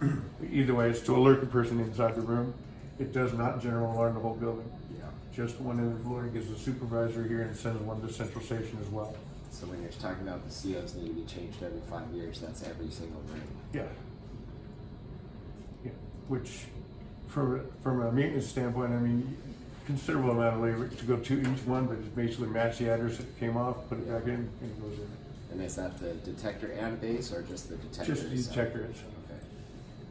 Speaker 9: 4. Either way, it's to alert the person inside the room. It does not general alarm the whole building.
Speaker 8: Yeah.
Speaker 9: Just one in the floor, gives the supervisor here and sends one to the central station as well.
Speaker 8: So when you're talking about the COs need to be changed every 5 years, that's every single room.
Speaker 9: Yeah. Yeah, which from a maintenance standpoint, I mean, considerable amount of labor to go to each one, but just basically match the address that came off, put it back in, and it goes in.
Speaker 8: And is that the detector and base, or just the detector?
Speaker 9: Just the
Speaker 8: itself?
Speaker 9: detector itself.
Speaker 8: Okay.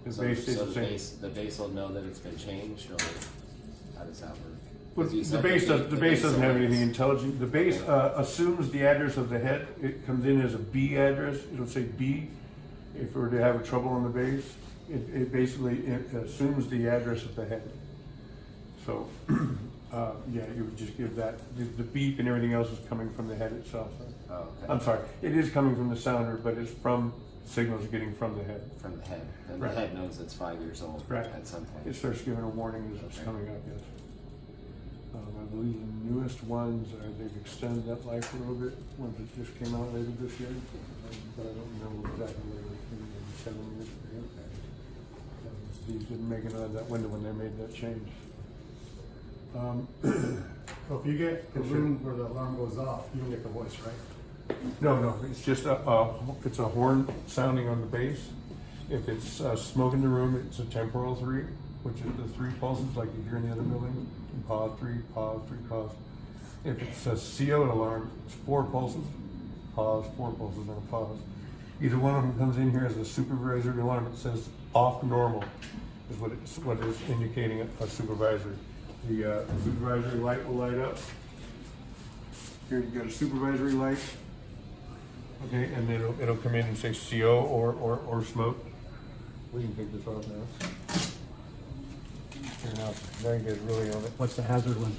Speaker 9: The
Speaker 8: So,
Speaker 9: base stays
Speaker 8: so
Speaker 9: the same.
Speaker 8: the base will know that it's been changed, or how does that work?
Speaker 9: Well,
Speaker 8: 'Cause you
Speaker 9: the
Speaker 8: said
Speaker 9: base
Speaker 8: that
Speaker 9: the base doesn't have anything
Speaker 8: alerts.
Speaker 9: intelligent. The base
Speaker 8: Okay.
Speaker 9: assumes the address of the head. It comes in as a B address. It'll say B. If we were to have a trouble on the base, it basically assumes the address of the head. So, yeah, you would just give that. The beep and everything else is coming from the head itself.
Speaker 8: Oh, okay.
Speaker 9: I'm sorry. It is coming from the sounder, but it's from signals getting from the head.
Speaker 8: From the head. And
Speaker 9: Right.
Speaker 8: the head knows it's 5 years old
Speaker 9: Right.
Speaker 8: at some point.
Speaker 9: It starts giving a warning as it's
Speaker 8: Okay.
Speaker 9: coming up, yes. I believe the newest ones they've extended that life a little bit, ones that just came out later this year, but I don't remember exactly what it was, maybe 7 years ago. These didn't make it out of that window when they made that change.
Speaker 3: So if you get the room where the alarm goes off, you don't get the voice, right?
Speaker 9: No, it's just it's a horn sounding on the base. If it's smoke in the room, it's a temporal 3, which is the 3 pulses like you hear in the other building. Pause 3, pause 3, pause. If it's a CO alarm, it's 4 pulses, pause, 4 pulses, and a pause. Either one of them comes in here as a supervisory alarm. It says off normal is what is indicating a supervisory. The supervisory light will light up. Here you got a supervisory light. Okay, and then it'll come in and say CO or smoke. We can take this off now. Here now you guys really on it.
Speaker 3: What's the hazard one?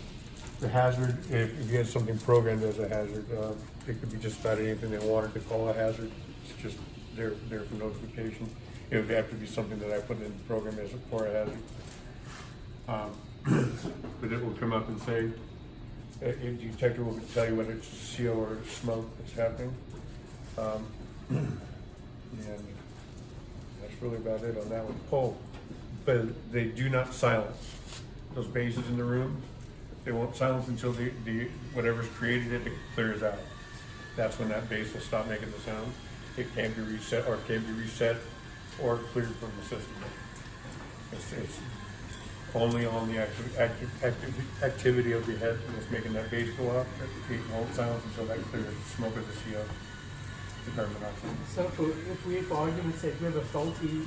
Speaker 9: The hazard, if you had something programmed as a hazard, it could be just about anything they wanted to call a hazard. It's just there for notification. It would have to be something that I put in the program as for a hazard. But it will come up and say, a detector will tell you whether it's CO or smoke that's happening. And that's really about it on that one. Oh, but they do not silence those bases in the room. They won't silence until the whatever's created it clears out. That's when that base will stop making the sound. It can be reset or cleared from the system. It's only on the activity of the head that's making that base go off. It won't silence until that clears the smoke of the CO. The carbon monoxide.
Speaker 7: So if we, for argument's sake, we have a faulty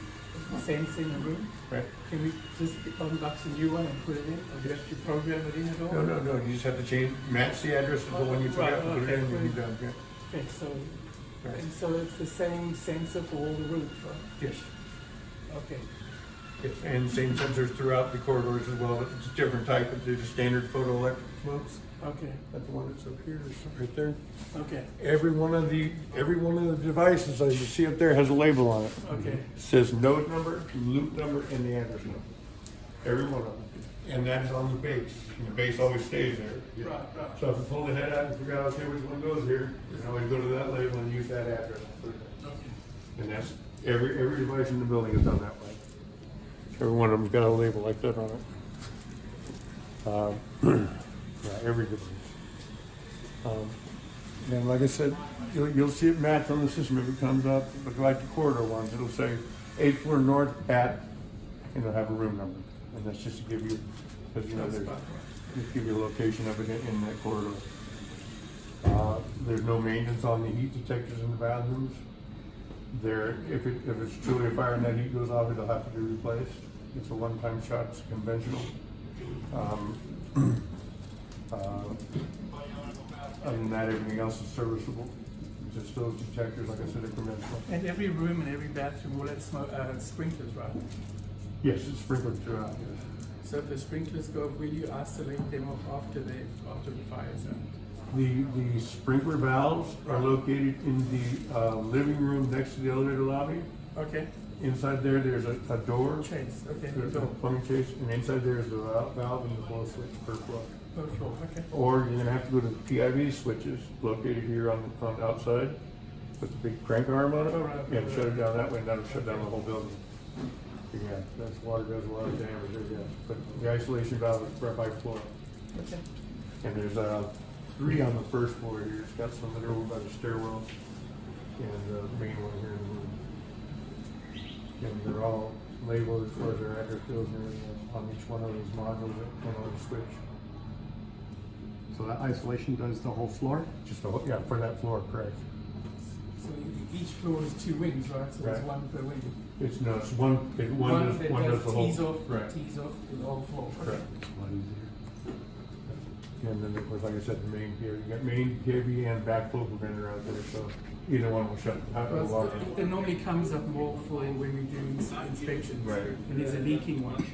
Speaker 7: sensor in the room,
Speaker 9: Right?
Speaker 7: can we just unbox a new one and put it in, or do you have to program it in at all?
Speaker 9: No. You just have to match the address of the one you took out and put it in and you're done. Yeah.
Speaker 7: Okay, so,
Speaker 9: Right.
Speaker 7: and so it's the same sensor for all the rooms, right?
Speaker 9: Yes.
Speaker 7: Okay,
Speaker 9: Yes. And same sensors throughout the corridors as well. It's a different type, but they're just standard photoelectric smokes.
Speaker 7: okay,
Speaker 9: That's the one that's up here, right there.
Speaker 7: okay,
Speaker 9: Every one of the devices as you see up there has a label on it.
Speaker 7: okay.
Speaker 9: It says node number, loop number, and the address number. Every one of them. And that's on the base. And the base always stays there.
Speaker 7: Right.
Speaker 9: So if you pull the head out and figure out, okay, which one goes here, you can always go to that label and use that address. And that's, every device in the building is done that way. Every one of them's got a label like that on it. Yeah, every device. And like I said, you'll see it match on the system if it comes up, but like the corridor ones, it'll say 8th floor north at, and it'll have a room number. And that's just to give you, because you know, just give you a location of it in that corridor. There's no maintenance on the heat detectors in the bathrooms. If it's truly a fire and that heat goes off, it'll have to be replaced. It's a one-time shot, it's conventional. Other than that, everything else is serviceable. just those detectors, like I said, are conventional.
Speaker 7: And every room and every bathroom will have sprinklers, right?
Speaker 9: Yes, it's sprinkled throughout, yes.
Speaker 7: So if the sprinklers go off, will you isolate them off after the fire zone?
Speaker 9: The sprinkler valves are located in the living room next to the elevator lobby.
Speaker 7: Okay,
Speaker 9: Inside there, there's a door.
Speaker 7: chase, okay,
Speaker 9: There's a
Speaker 7: door,
Speaker 9: plumbing chase, and inside there is the valve and the flow switch per floor.
Speaker 7: per floor, okay.
Speaker 9: Or you're gonna have to go to the PIV switches located here on the outside with the big crank arm on it,
Speaker 7: Oh, right,
Speaker 9: and
Speaker 7: right,
Speaker 9: shut it
Speaker 7: right.
Speaker 9: down that way, and that'll shut down the whole building. Yeah, that's water does a lot of damage there, yeah. But the isolation valve is right by floor.
Speaker 7: Okay.
Speaker 9: And there's three on the first floor here. It's got some that are over by the stairwells and the main one here in the room. And they're all labeled as far as their address goes and everything on each one of those modules that went on the switch.
Speaker 3: So that isolation does the whole floor?
Speaker 9: Just the, yeah, for that floor, correct.
Speaker 7: So each floor is 2 wings, right? So there's
Speaker 9: Right.
Speaker 7: one per wing.
Speaker 9: It's no, it's one
Speaker 7: that
Speaker 9: does the whole.
Speaker 7: tees off,
Speaker 9: Right.
Speaker 7: tees off the whole floor. Okay.
Speaker 9: Correct.
Speaker 3: It's a lot easier.
Speaker 9: And then, of course, like I said, the main here, you got main, PIB, and backflow preventer out there, so either one will shut out the
Speaker 7: Well,
Speaker 9: water.
Speaker 7: it normally comes up more for when we do inspections.
Speaker 9: Right.
Speaker 7: And there's a leaking one.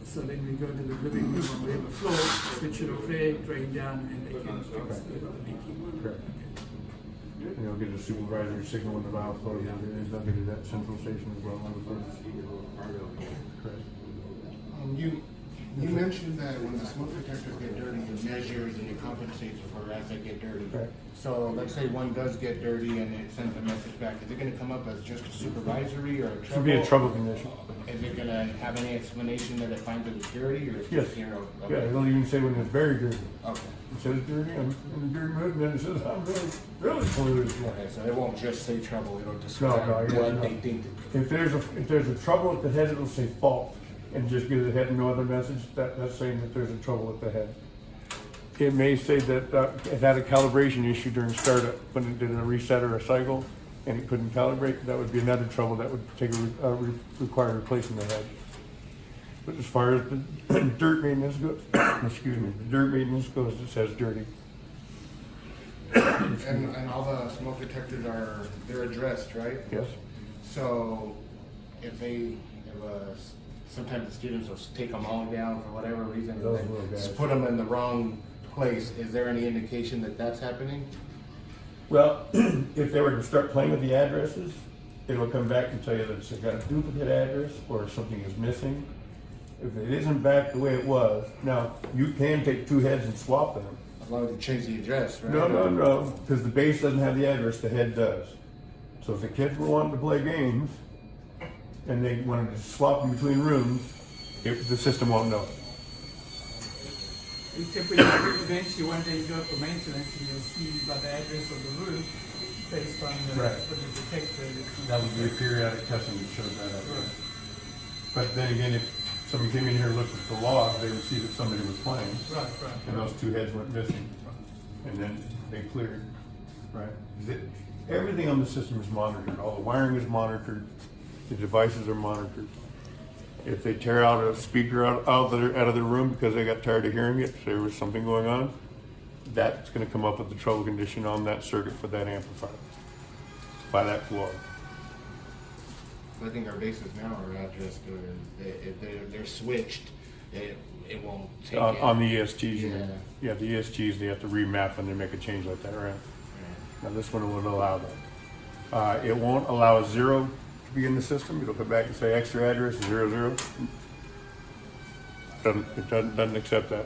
Speaker 7: So then we go to the living room, we have a floor, switch it off there, drain down, and they can fix the leaking one.
Speaker 9: Correct. And you'll get a supervisory signal when the valve closes, and they'll get to that central station as well. Correct.
Speaker 10: You mentioned that when the smoke detectors get dirty, it measures and it compensates for as they get dirty.
Speaker 9: Right.
Speaker 10: So let's say one does get dirty and it sends a message back. Is it gonna come up as just a supervisory or a trouble?
Speaker 9: It should be a trouble condition.
Speaker 10: Is it gonna have any explanation that it finds it is dirty or it's
Speaker 9: Yes.
Speaker 10: just zero?
Speaker 9: Yeah,
Speaker 10: Okay.
Speaker 9: it'll even say when it's very dirty.
Speaker 10: Okay.
Speaker 9: It says dirty, I'm in a dirty mood, and then it says, I'm really polluted.
Speaker 10: Okay, so it won't just say trouble, it'll
Speaker 9: No,
Speaker 10: describe
Speaker 9: yeah,
Speaker 10: what
Speaker 9: no.
Speaker 10: they think.
Speaker 9: If there's a trouble at the head, it'll say fault, and just gives the head no other message, that's saying that there's a trouble at the head. It may say that it had a calibration issue during startup, when it did a reset or a cycle, and it couldn't calibrate, that would be another trouble that would require replacing the head. But as far as the dirt maintenance goes, excuse me, the dirt maintenance goes, it says dirty.
Speaker 10: And all the smoke detectors they're addressed, right?
Speaker 9: Yes.
Speaker 10: So sometimes the students will take them all down for whatever reason,
Speaker 9: Those
Speaker 10: and
Speaker 9: little
Speaker 10: then
Speaker 9: guys.
Speaker 10: just put them in the wrong place. Is there any indication that that's happening?
Speaker 9: Well, if they were to start playing with the addresses, it'll come back and tell you that it's got a duplicate address or something is missing. If it isn't back the way it was, now, you can take two heads and swap them.
Speaker 10: As long as you change the address, right?
Speaker 9: No, because the base doesn't have the address, the head does. So if the kids were wanting to play games and they wanted to swap them between rooms, the system won't know.
Speaker 7: Except when you eventually one day you go for maintenance and you'll see by the address of the room based on
Speaker 9: Right.
Speaker 7: the detector.
Speaker 9: That would be a periodic testing that shows that up.
Speaker 7: Right.
Speaker 9: But then again, if somebody came in here and looked at the log, they would see that somebody was playing.
Speaker 7: Right.
Speaker 9: And those two heads went missing, and then they cleared, right? Everything on the system is monitored, all the wiring is monitored, the devices are monitored. If they tear out a speaker out of their room because they got tired of hearing it, there was something going on, that's gonna come up with the trouble condition on that circuit for that amplifier, by that floor.
Speaker 10: I think our bases now are addressed, or if they're switched, it won't take it.
Speaker 9: On the ESGs, you mean?
Speaker 10: Yeah.
Speaker 9: Yeah, the ESGs, they have to remap when they make a change like that, right? Now, this one will allow that. It won't allow a zero to be in the system. It'll come back and say extra address 00. Doesn't accept that.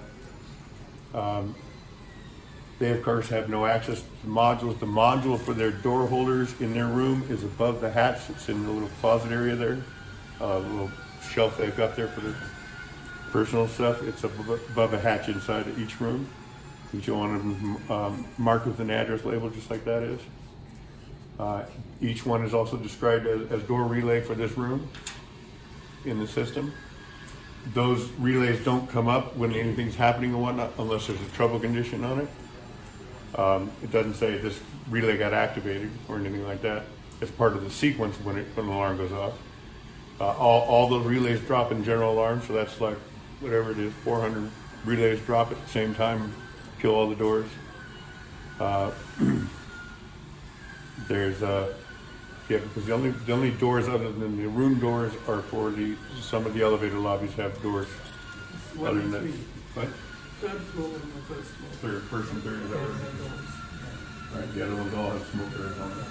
Speaker 9: They of course have no access to the modules. The module for their door holders in their room is above the hatch. It's in the little closet area there. The little shelf they've got there for their personal stuff. It's above a hatch inside of each room. Each one of them marked with an address label, just like that is. Each one is also described as door relay for this room in the system. Those relays don't come up when anything's happening and whatnot, unless there's a trouble condition on it. It doesn't say this relay got activated or anything like that. It's part of the sequence when the alarm goes off. All those relays drop in general alarm, so that's like whatever it is, 400 relays drop at the same time, kill all the doors.
Speaker 1: There's, yeah, because the only doors other than the room doors are for some of the elevator lobbies have doors.
Speaker 7: One
Speaker 1: Other
Speaker 7: and
Speaker 1: than that,
Speaker 7: three.
Speaker 1: what?
Speaker 7: Third floor and the first floor.
Speaker 1: First and third, is that
Speaker 7: Yeah,
Speaker 1: what it
Speaker 7: the
Speaker 1: is?
Speaker 7: doors.
Speaker 1: Right, the other ones all have smoke doors on them.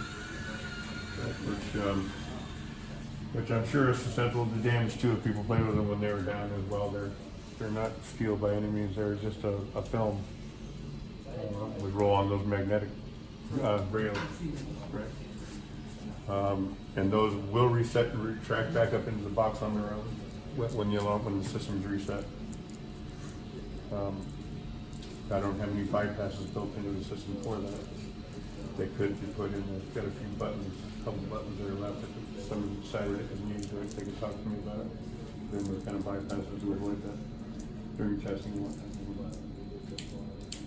Speaker 1: Which I'm sure is susceptible to damage too if people play with them when they were down as well. They're not steel by any means. They're just a film. We roll on those magnetic rails. Right. And those will reset and retract back up into the box on their own when the system's reset. I don't have any bypasses built into the system for that. They could be put in. They've got a few buttons, a couple buttons that are left. If someone decided it was needed to it, they could talk to me about it. Then we're kind of bypasses to avoid that during testing and whatnot.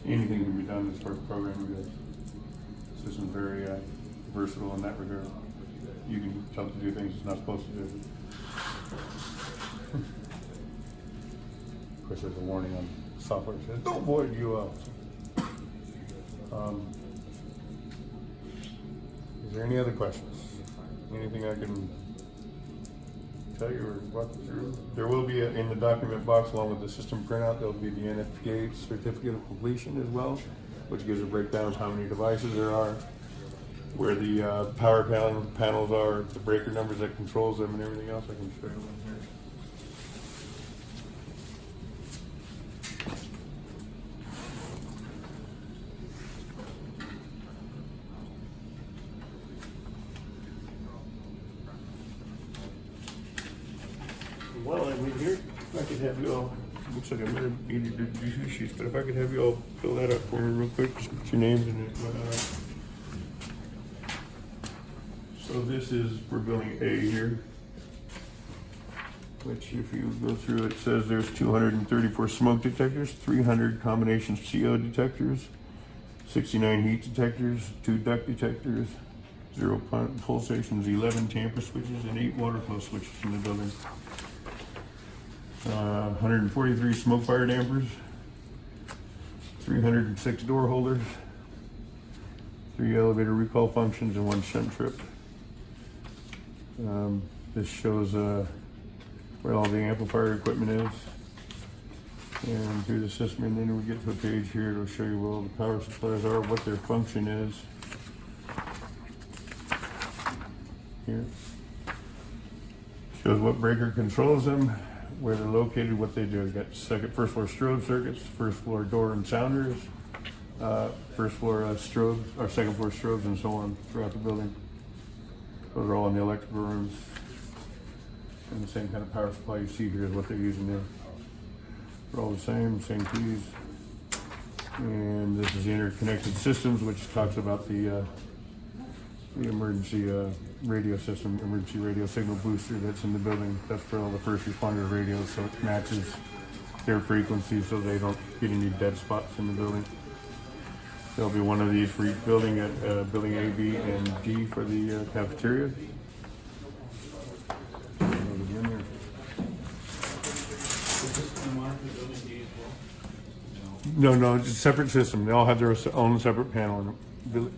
Speaker 1: Anything can be done as far as programming goes. The system's very versatile in that regard. You can tell it to do things it's not supposed to do. Of course, there's a warning on software that says, don't void UL. Is there any other questions? Anything I can tell you or walk you through? There will be in the document box along with the system printout, there'll be the NFPA certificate of completion as well, which gives a breakdown of how many devices there are, where the power panels are, the breaker numbers that controls them and everything else. I can show you one here. Well, I mean, here, if I could have you all, looks like I might have needed to do two sheets, but if I could have you all fill that up for me real quick, just put your names in it. So this is for building A here, which if you go through, it says there's 234 smoke detectors, 300 combination CO detectors, 69 heat detectors, 2 duct detectors, 0 pulsations, 11 tamper switches, and 8 water flow switches in the building. 143 smoke fire dampers, 306 door holders, 3 elevator recall functions, and 1 shunt trip. This shows where all the amplifier equipment is, and through the system, and then we get to a page here, it'll show you where all the power supplies are, what their function is. Here. Shows what breaker controls them, where they're located, what they do. We've got first floor strobe circuits, first floor door and sounders, first floor strobes, or second floor strobes, and so on throughout the building. Those are all in the electrical rooms. And the same kind of power supply you see here is what they're using there. They're all the same keys. And this is the interconnected systems, which talks about the emergency radio system, emergency radio signal booster that's in the building. That's for all the first responder radios, so it matches their frequency so they don't get any dead spots in the building. There'll be one of these for each building at building A, B, and D for the cafeteria. No, it's a separate system. They all have their own separate panel. This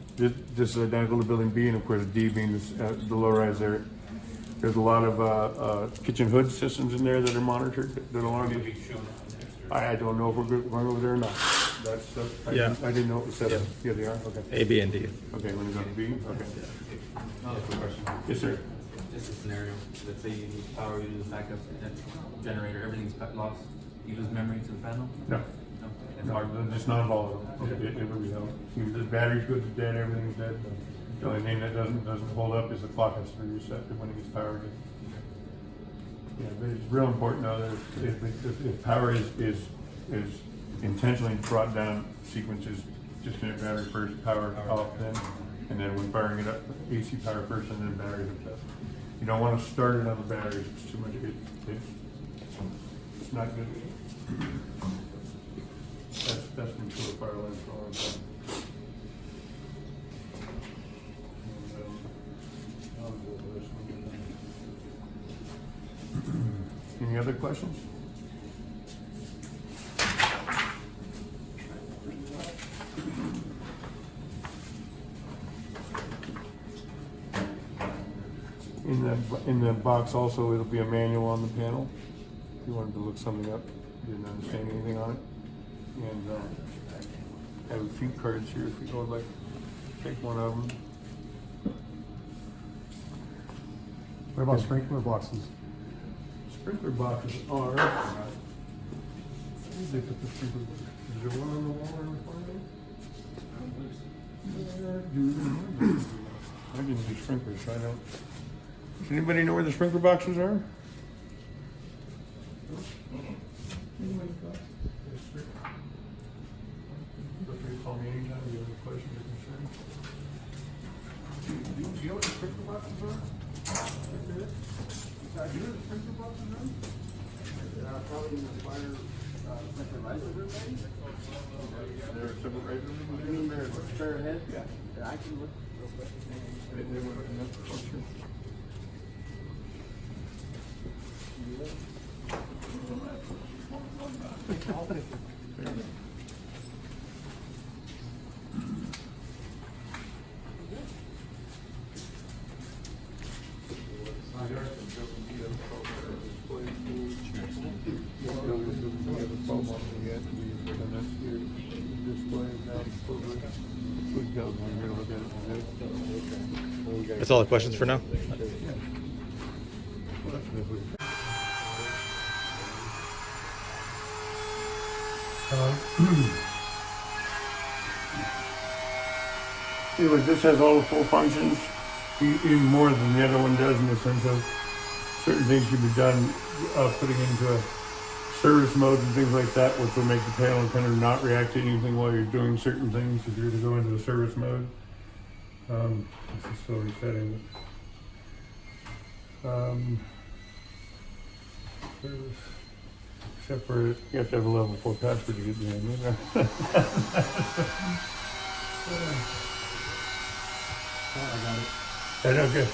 Speaker 1: is identical to building B, and of course D being the low rise there. There's a lot of kitchen hood systems in there that are monitored. That along. I don't know if we're going over there or not.
Speaker 5: Yeah.
Speaker 1: I didn't know it was set up.
Speaker 5: Yeah.
Speaker 1: Yeah, they are. Okay.
Speaker 5: A, B, and D.
Speaker 1: Okay, let me go to B. Okay.
Speaker 11: Question.
Speaker 1: Yes, sir.
Speaker 11: Just a scenario. Let's say you need power, you lose backup generator, everything's lost. You lose memory to the panel?
Speaker 1: No.
Speaker 11: No. It's
Speaker 1: No,
Speaker 11: hard.
Speaker 1: it's not volatile. It will be held. The battery's good, it's dead, everything's dead. The only thing that doesn't hold up is the clock has to be reset when it gets power again. Yeah, but it's real important though that if power is intentionally brought down, sequences, disconnect battery first, power off then, and then when firing it up, AC power first and then battery hooked up. You don't want to start it on the batteries, it's too much, it's not good. That's been true of fire alarms for a long time. Any other questions?
Speaker 9: in the box also, it'll be a manual on the panel. If you wanted to look something up, you didn't understand anything on it. And I have a few cards here if you would like to take one of them.
Speaker 3: What about sprinkler boxes?
Speaker 9: Sprinkler boxes are. They put the sprinkler. Is there one on the wall in front of it? I didn't do sprinklers, so I don't. Does anybody know where the sprinkler boxes are? Call me anytime you have any questions or concerns. Do you know what the sprinkler boxes are? Do you know what the sprinkler boxes are?
Speaker 2: Probably in the fire, fertilizer room, maybe?
Speaker 9: There are several right
Speaker 2: You mean they're spare head?
Speaker 9: Yeah.
Speaker 2: I can look real quick.
Speaker 9: They were in that culture.
Speaker 5: That's all the questions for now.
Speaker 9: Anyway, this has all the full functions, even more than the other one does in the sense of certain things can be done, putting into a service mode and things like that, which will make the panel kind of not react to anything while you're doing certain things if you're to go into a service mode. This is still resetting. Service. Except for you have to have a level 4 password to get in. You know?
Speaker 3: Oh, I got it.
Speaker 9: I know, good.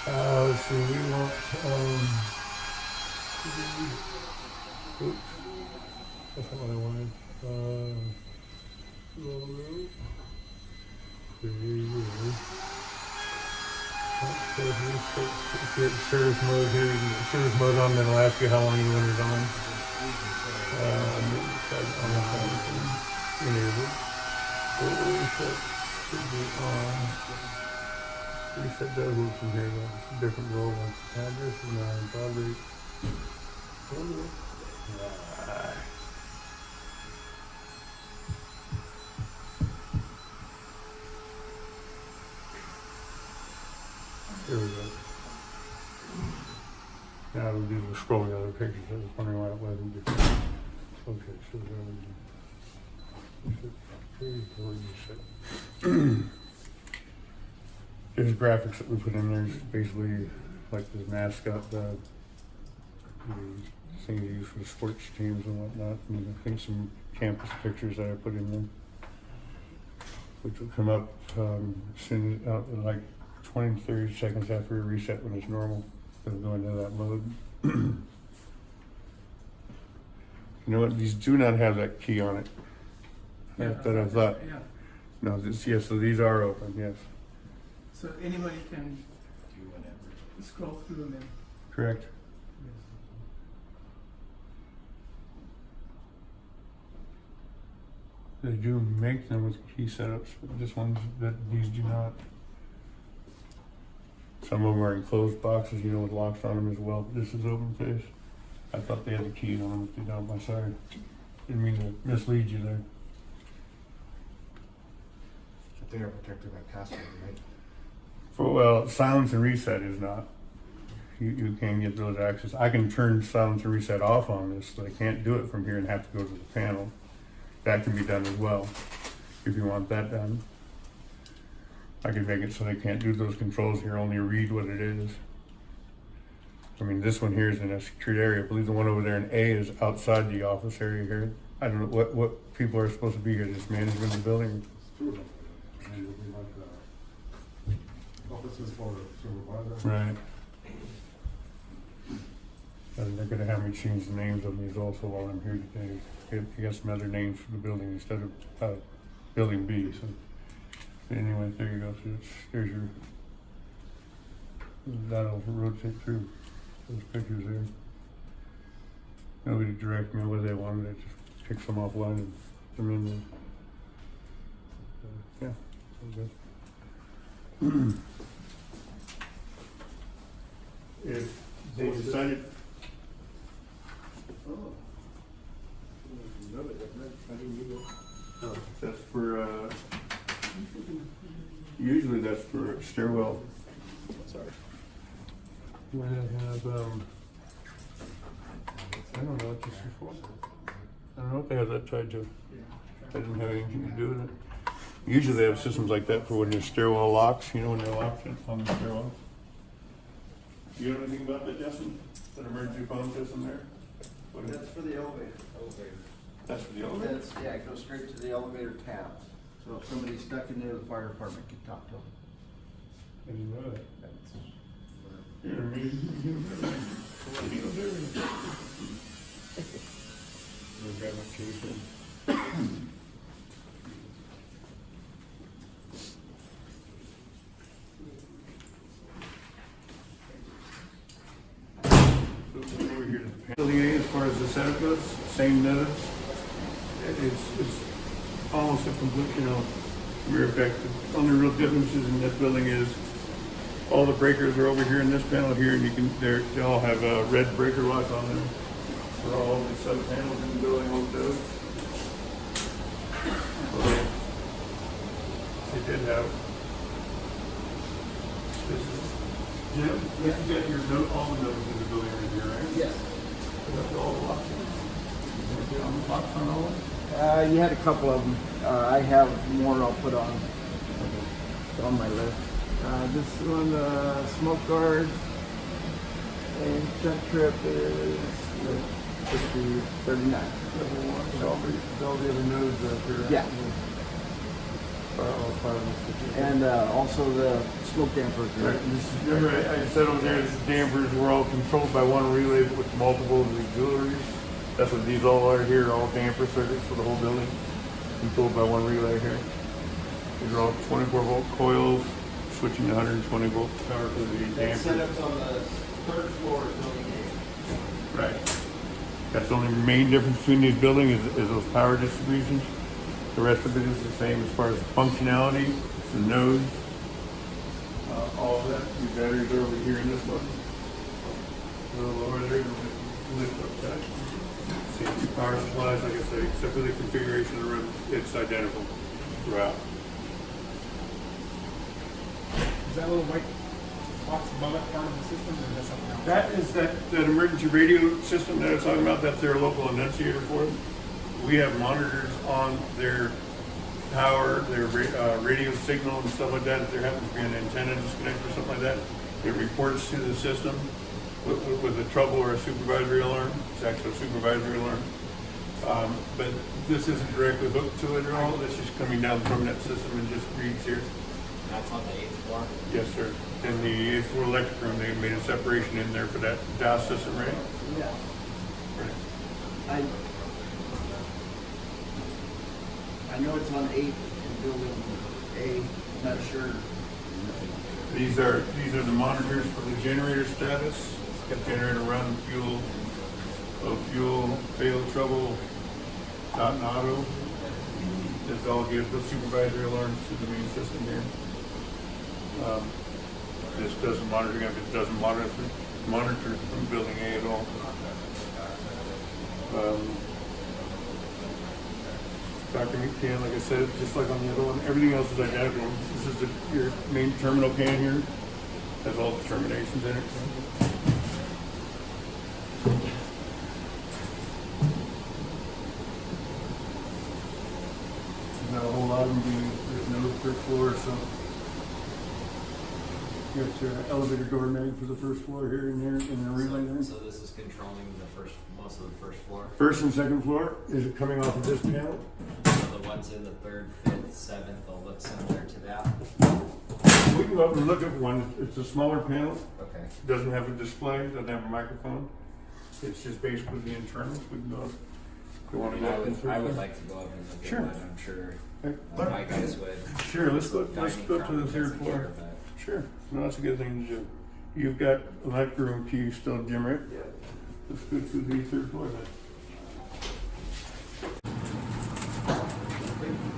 Speaker 9: Let's see, we want, oops, that's not what I wanted. Get service mode here, you can get service mode on, then it'll ask you how long you want it on. Enable. Reset should be on. Reset does work from here, but it's a different role. Address and probably. There we go. Now we'll do the scrolling other pictures. I was wondering why it wasn't before. Okay, so there's graphics that we put in there. It's basically like the mascot, the thing you use for the sports teams and whatnot. And I think some campus pictures that I put in there, which will come up soon, like 20 to 30 seconds after a reset when it's normal. It'll go into that mode. You know what? These do not have that key on it. That I thought.
Speaker 7: Yeah.
Speaker 9: No, this, yes, so these are open, yes.
Speaker 7: So anybody can scroll through them and.
Speaker 9: Correct. They do make them with key setups, but this ones that these do not. Some of them are enclosed boxes, you know, with locks on them as well. This is open face. I thought they had the key on them, but they don't. I'm sorry. Didn't mean to mislead you there.
Speaker 10: But they are protected by password, right?
Speaker 9: Well, silence and reset is not. You can get those access. I can turn silence and reset off on this, so they can't do it from here and have to go to the panel. That can be done as well, if you want that done. I can make it so they can't do those controls here, only read what it is. I mean, this one here is in a secured area. I believe the one over there in A is outside the office area here. I don't know what people are supposed to be here, just management of the building.
Speaker 3: Offices for supervisor.
Speaker 9: Right. And they're gonna have me change the names of these also while I'm here today. I got some other names for the building instead of building B, so. Anyway, there you go, so there's your That'll rotate through those pictures there. Nobody direct me what they wanted, it just picks them offline and put them in there. Yeah, all good. If they decided. Oh. That's for, usually that's for stairwell.
Speaker 11: Sorry.
Speaker 9: Might have, I don't know what this is for. I don't know if they have that tied to. I didn't have anything to do with it. Usually they have systems like that for when your stairwell locks, you know, when they're locked on the stairwell. You know anything about that, Justin? That emergency phone system there? What is
Speaker 2: That's for the elevator.
Speaker 9: That's for the elevator?
Speaker 2: That's, yeah, it goes straight to the elevator tabs. So if somebody's stuck in there, the fire department can talk to them.
Speaker 9: I didn't know that.
Speaker 2: That's-
Speaker 9: You're amazing. We've got my case in. Over here to the Building A, as far as the setup goes, same notice. It's almost a complete, you know, mirror effect. The only real differences in this building is all the breakers are over here in this panel here, and you can, they all have a red breaker lock on them. For all the sub panels in the building, all those. They did have. This is, Jim, you got your note, all the notes in the building right here, right?
Speaker 2: Yes.
Speaker 9: That's all the locks. You on the locks on all of them?
Speaker 2: You had a couple of them. I have more I'll put on. It's on my list. This one, smoke guard, and front trip is 39.
Speaker 9: All the other nodes up here.
Speaker 2: Yeah. And also the smoke dampers.
Speaker 9: Right, remember I said over there, the dampers were all controlled by one relay with multiple auxiliaries. That's what these all are here, all damper circuits for the whole building, controlled by one relay here. These are all 24 volt coils, switching to 120 volt power for the
Speaker 2: That
Speaker 9: damper.
Speaker 2: setup's on the third floor of building A.
Speaker 9: Right. That's the only main difference between these buildings is those power distributions. The rest of it is the same as far as functionality, the nodes, all of that. The batteries are over here in this one. A little lower there, lift up that. Safety power supplies, like I said, except for the configuration of the room, it's identical throughout.
Speaker 3: Is that little white box above it part of the system, or is that something else?
Speaker 9: That is that emergency radio system that I was talking about, that's their local annunciator for it. We have monitors on their power, their radio signal and stuff like that. If there happens to be an antenna disconnect or something like that, it reports to the system with a trouble or a supervisory alarm. It's actually a supervisory alarm. But this isn't directly hooked to it at all. This is coming down from that system and just reads here.
Speaker 4: That's on the 8th floor.
Speaker 9: Yes, sir. In the 8th floor electric room, they made a separation in there for that DOS system, right?
Speaker 2: Yeah.
Speaker 9: Right.
Speaker 2: I know it's on 8 in building A, not sure.
Speaker 9: These are the monitors for the generator status. Got generator run, fuel, low fuel, fail, trouble, not an auto. This all gives the supervisory alarms to the main system here. This doesn't monitor, it doesn't monitor from building A at all. Document can, like I said, just like on the other one, everything else is identical. This is your main terminal can here. Has all the terminations in it. Not a whole lot of them there's no third floor, so. You got your elevator door made for the first floor here and there, and the relay there.
Speaker 4: So this is controlling most of the first floor.
Speaker 9: First and second floor, is it coming off of this panel?
Speaker 4: So the ones in the 3rd, 5th, 7th, they'll look similar to that.
Speaker 9: We can go up and look at one, it's a smaller panel,
Speaker 4: Okay.
Speaker 9: doesn't have a display, doesn't have a microphone. It's just basically the internals, we can go up. If you wanna go up and
Speaker 4: I would like to go up and look
Speaker 9: Sure.
Speaker 4: at one, I'm sure
Speaker 9: Okay.
Speaker 4: my guys would.
Speaker 9: Sure, let's go to
Speaker 4: Dining
Speaker 9: the
Speaker 4: probably
Speaker 9: 3rd
Speaker 4: doesn't
Speaker 9: floor.
Speaker 4: care, but-
Speaker 9: Sure, no, that's a good thing to do.
Speaker 1: You've got electric room key still, Jim, right?
Speaker 2: Yeah.
Speaker 1: Let's go to the third floor then.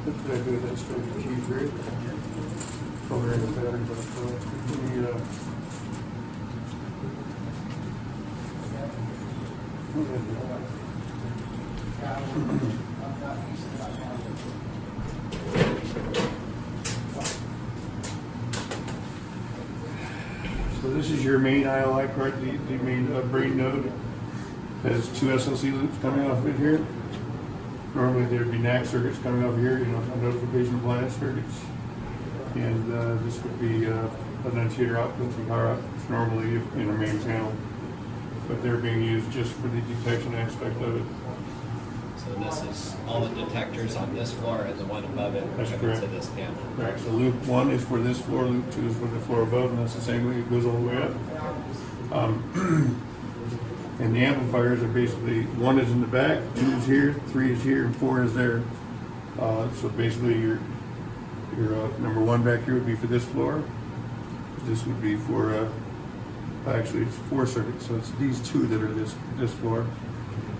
Speaker 1: What did I do with that storage key, right? Over in the battery box. So this is your main ILI card, the main brain node. Has two SLC loops coming off of it here. Normally there'd be NAC circuits coming off here, notification appliance circuits. And this would be potentiator outputs and power outputs normally in a main panel. But they're being used just for the detection aspect of it.
Speaker 4: So this is all the detectors on this floor and the one above it are
Speaker 1: That's
Speaker 4: coming to
Speaker 1: correct.
Speaker 4: this panel.
Speaker 1: Right, so loop 1 is for this floor, loop 2 is for the floor above, and that's the same way it goes all the way up. And the amplifiers are basically, 1 is in the back, 2 is here, 3 is here, and 4 is there. So basically your number 1 back here would be for this floor. This would be for, actually it's 4 circuits, so it's these 2 that are this floor.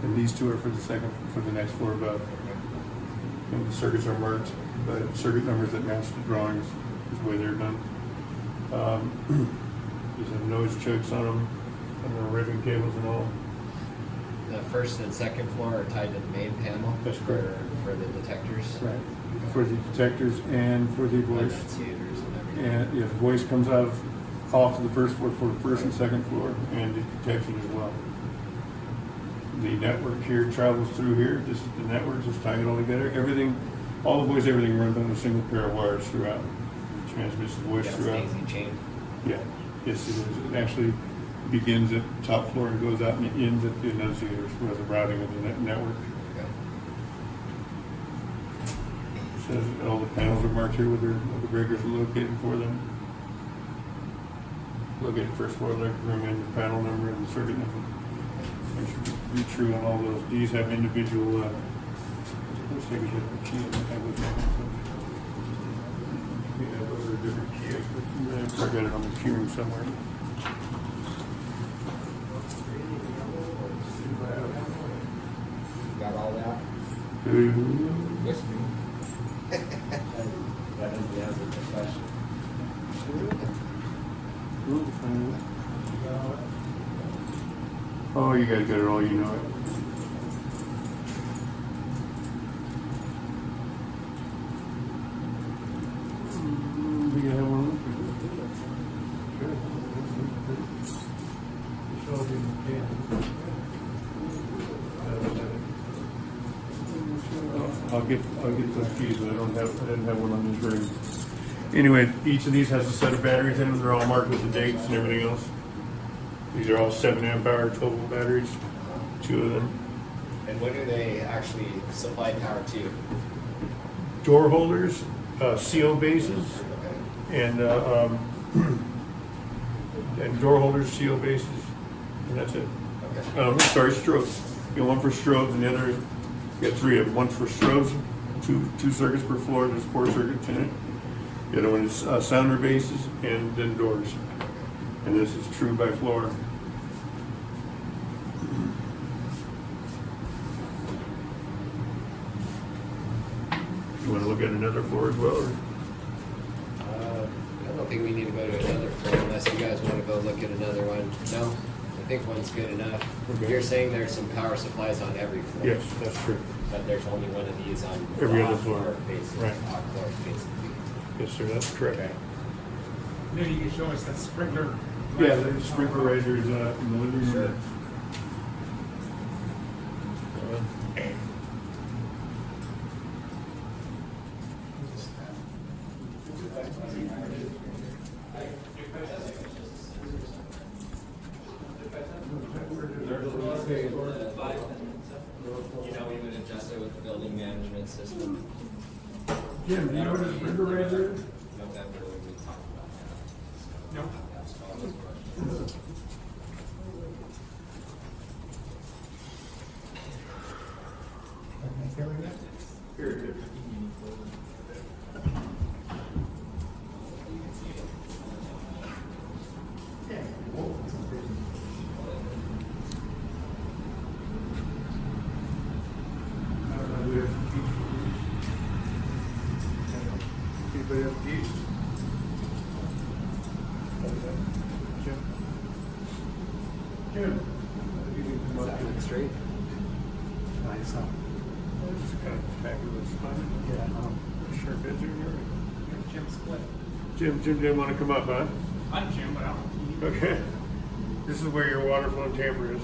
Speaker 1: And these 2 are for the next floor above. And the circuits are marked by circuit numbers that match the drawings, is the way they're done. These have noise chokes on them, and the ribbon cables and all.
Speaker 4: The first and second floor are tied to the main panel.
Speaker 1: That's correct.
Speaker 4: For the detectors.
Speaker 1: Right. For the detectors and for the
Speaker 4: And
Speaker 1: voice.
Speaker 4: the theaters and everything.
Speaker 1: And yeah, the voice comes off to the first floor for the first and second floor, and the detection as well. The network here travels through here. This is the network, just tying it all together. Everything, all the voice, everything runs on a single pair of wires throughout. It transmits the voice
Speaker 4: Got a
Speaker 1: throughout.
Speaker 4: daisy chain.
Speaker 1: Yeah, yes, it is. It actually begins at top floor and goes out and ends at the annunciators for the routing of the network.
Speaker 4: Okay.
Speaker 1: It says all the panels are marked here with the breakers are located for them. Located first floor electric room and the panel number and the circuit number. It should be true on all those. These have individual, let's take a different key. Yeah, those are different keys, but I got it on the key room somewhere.
Speaker 10: Got all that?
Speaker 1: Yes.
Speaker 4: That is the answer to the question.
Speaker 1: Oh, you guys got it all, you know it. We can have one. I'll get those keys, but I didn't have one on this ring. Anyway, each of these has a set of batteries in them. They're all marked with the dates and everything else. These are all 7 amp hour 12 volt batteries, 2 of them.
Speaker 4: And what do they actually supply power to?
Speaker 1: Door holders, CO bases, and door holders, CO bases, and that's it.
Speaker 4: Okay.
Speaker 1: Sorry, strobes. You got one for strobes, and the other, you got 3 of them. One's for strobes, two circuits per floor. There's 4 circuits in it. The other one is sounder bases, and then doors. And this is true by floor. You want to look at another floor as well? Or?
Speaker 4: I don't think we need to go to another floor unless you guys want to go look at another one. No, I think one's good enough.
Speaker 1: Okay.
Speaker 4: You're saying there's some power supplies on every floor.
Speaker 1: Yes, that's true.
Speaker 4: But there's only one of these on
Speaker 1: Every
Speaker 4: the
Speaker 1: other
Speaker 4: off
Speaker 1: floor.
Speaker 4: basically.
Speaker 1: Right.
Speaker 4: Off floor, basically.
Speaker 1: Yes, sir, that's correct.
Speaker 4: Okay.
Speaker 7: Maybe you can show us that sprinkler.
Speaker 1: Yeah, the sprinkler risers in the living room.
Speaker 4: Sure. You know, we would adjust it with the building management system.
Speaker 1: Jim, do you know what a sprinkler riser is?
Speaker 4: November, we talked about that.
Speaker 7: No.
Speaker 4: That's all those questions.
Speaker 9: Jim? Jim? You can come up here.
Speaker 2: Straight. Nice, huh?
Speaker 9: This is kind of fabulous fun.
Speaker 2: Yeah.
Speaker 9: Sure bids are here.
Speaker 7: Jim Split.
Speaker 9: Jim didn't want to come up, huh?
Speaker 7: I'm Jim, but I'm.
Speaker 9: Okay. This is where your water flow tamper is.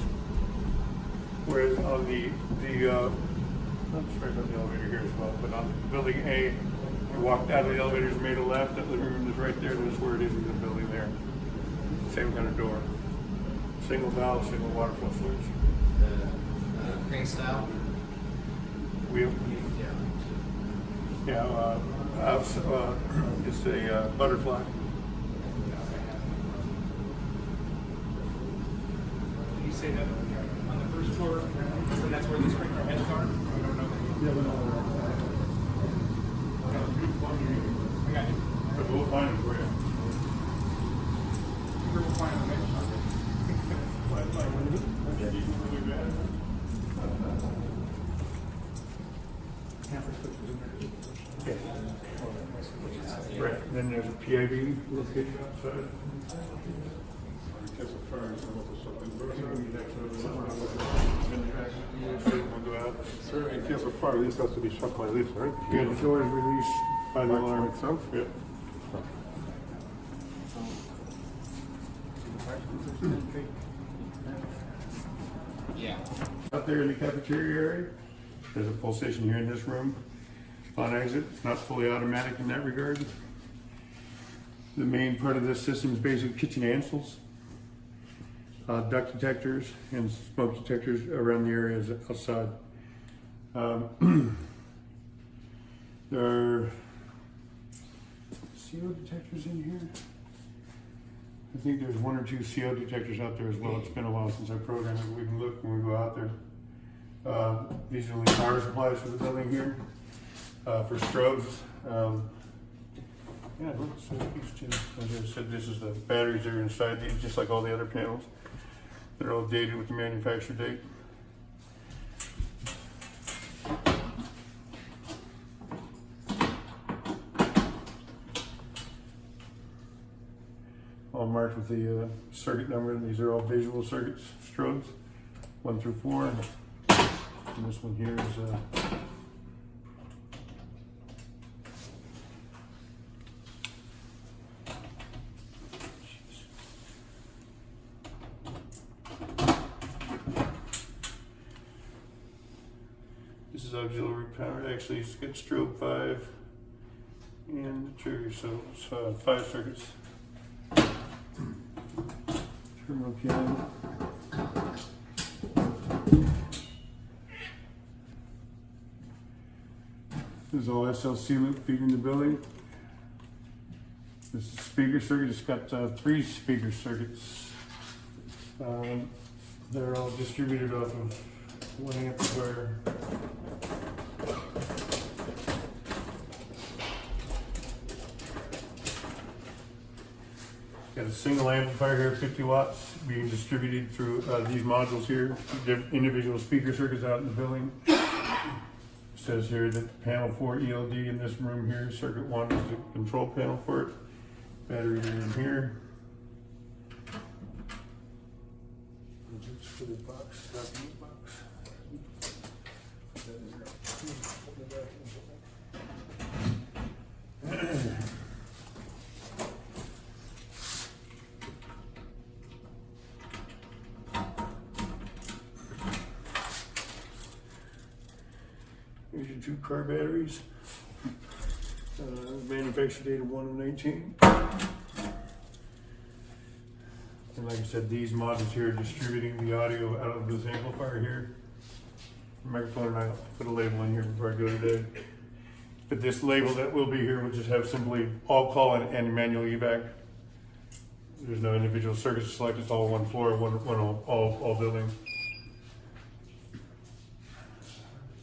Speaker 9: Whereas on the I'm sorry about the elevator here as well, but on building A, you walked out of the elevators, made a left, that living room is right there, that's where it is in the building there. Same kind of door. Single valve, single water flow switch.
Speaker 10: The crane style.
Speaker 9: Wheel.
Speaker 10: Yeah.
Speaker 9: Yeah, it's a butterfly.
Speaker 7: You say that on the first floor, so that's where the sprinkler heads are? I don't know.
Speaker 9: Yeah, we know.
Speaker 7: I got it.
Speaker 9: But we'll find it for you.
Speaker 7: We'll find a mix.
Speaker 9: Right, then there's a PIV located outside.
Speaker 12: In case of fire, this has to be shut by this, right?
Speaker 9: Yeah, the door is released by the alarm itself. Yeah.
Speaker 10: Yeah.
Speaker 9: Out there in the cafeteria area, there's a pull station here in this room. On exit, it's not fully automatic in that regard. The main part of this system is basically kitchen ansels, duct detectors, and smoke detectors around the areas outside. There are CO detectors in here. I think there's 1 or 2 CO detectors out there as well. It's been a while since I programmed it. We can look when we go out there. These are the power supplies for the building here. For strobes. Yeah, so as I said, this is the batteries that are inside these, just like all the other panels. They're all dated with the manufacture date. All marked with the circuit number. These are all visual circuits, strobes, 1 through 4. And this one here is this is auxiliary power. Actually, it's got strobe 5 and trigger, so it's 5 circuits. Terminal piano. This is all SLC loop feeding the building. This is speaker circuit. It's got 3 speaker circuits. They're all distributed off of 1 amplifier. Got a single amplifier here, 50 watts, being distributed through these modules here, individual speaker circuits out in the building. It says here that panel 4 ELD in this room here, circuit 1 is the control panel for it. Battery in here. It's for the box, not the box. Here's your 2 car batteries. Manufacture date of 1/19. And like I said, these modules here are distributing the audio out of this amplifier here. Microphone, and I'll put a label in here before I go today. But this label that will be here will just have simply all call and manual evac. There's no individual circuits selected. It's all one floor, all building.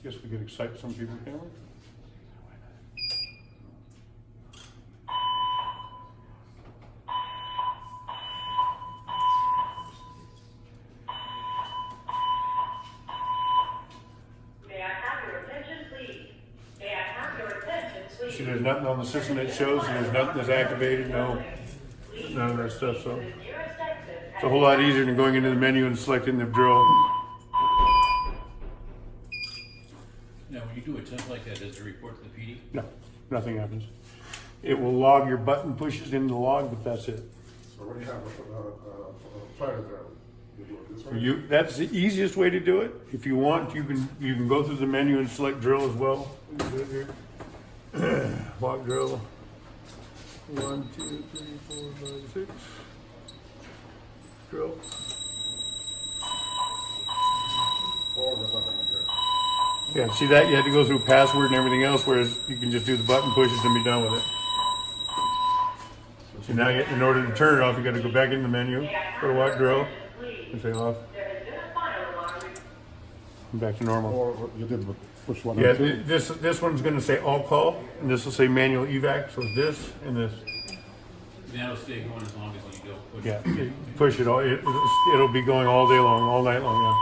Speaker 9: Guess we could excite some people, can't we?
Speaker 6: May I have your attention, please?
Speaker 9: See, there's nothing on the system that shows, there's nothing that's activated, no
Speaker 1: none of that stuff, so it's a whole lot easier than going into the menu and selecting the drill.
Speaker 13: Now, when you do a test like that, does it report to the PD?
Speaker 1: No, nothing happens. It will log your button pushes in the log, but that's it.
Speaker 12: So what do you have with fire drill? You do it this way?
Speaker 1: That's the easiest way to do it. If you want, you can go through the menu and select drill as well. Do it here. Lock drill. 1, 2, 3, 4, 5, 6. Drill.
Speaker 12: Oh, there's nothing like that.
Speaker 1: Yeah, see that? You had to go through password and everything else, whereas you can just do the button pushes and be done with it. So now, in order to turn it off, you got to go back in the menu, go to lock drill, and say off. And back to normal.
Speaker 12: Or you did push one
Speaker 1: Yeah,
Speaker 12: and two?
Speaker 1: this one's going to say all call, and this will say manual evac. So this and this.
Speaker 13: That'll stay going as long as you don't push.
Speaker 1: Yeah, you push it all. It'll be going all day long, all night long. Yeah.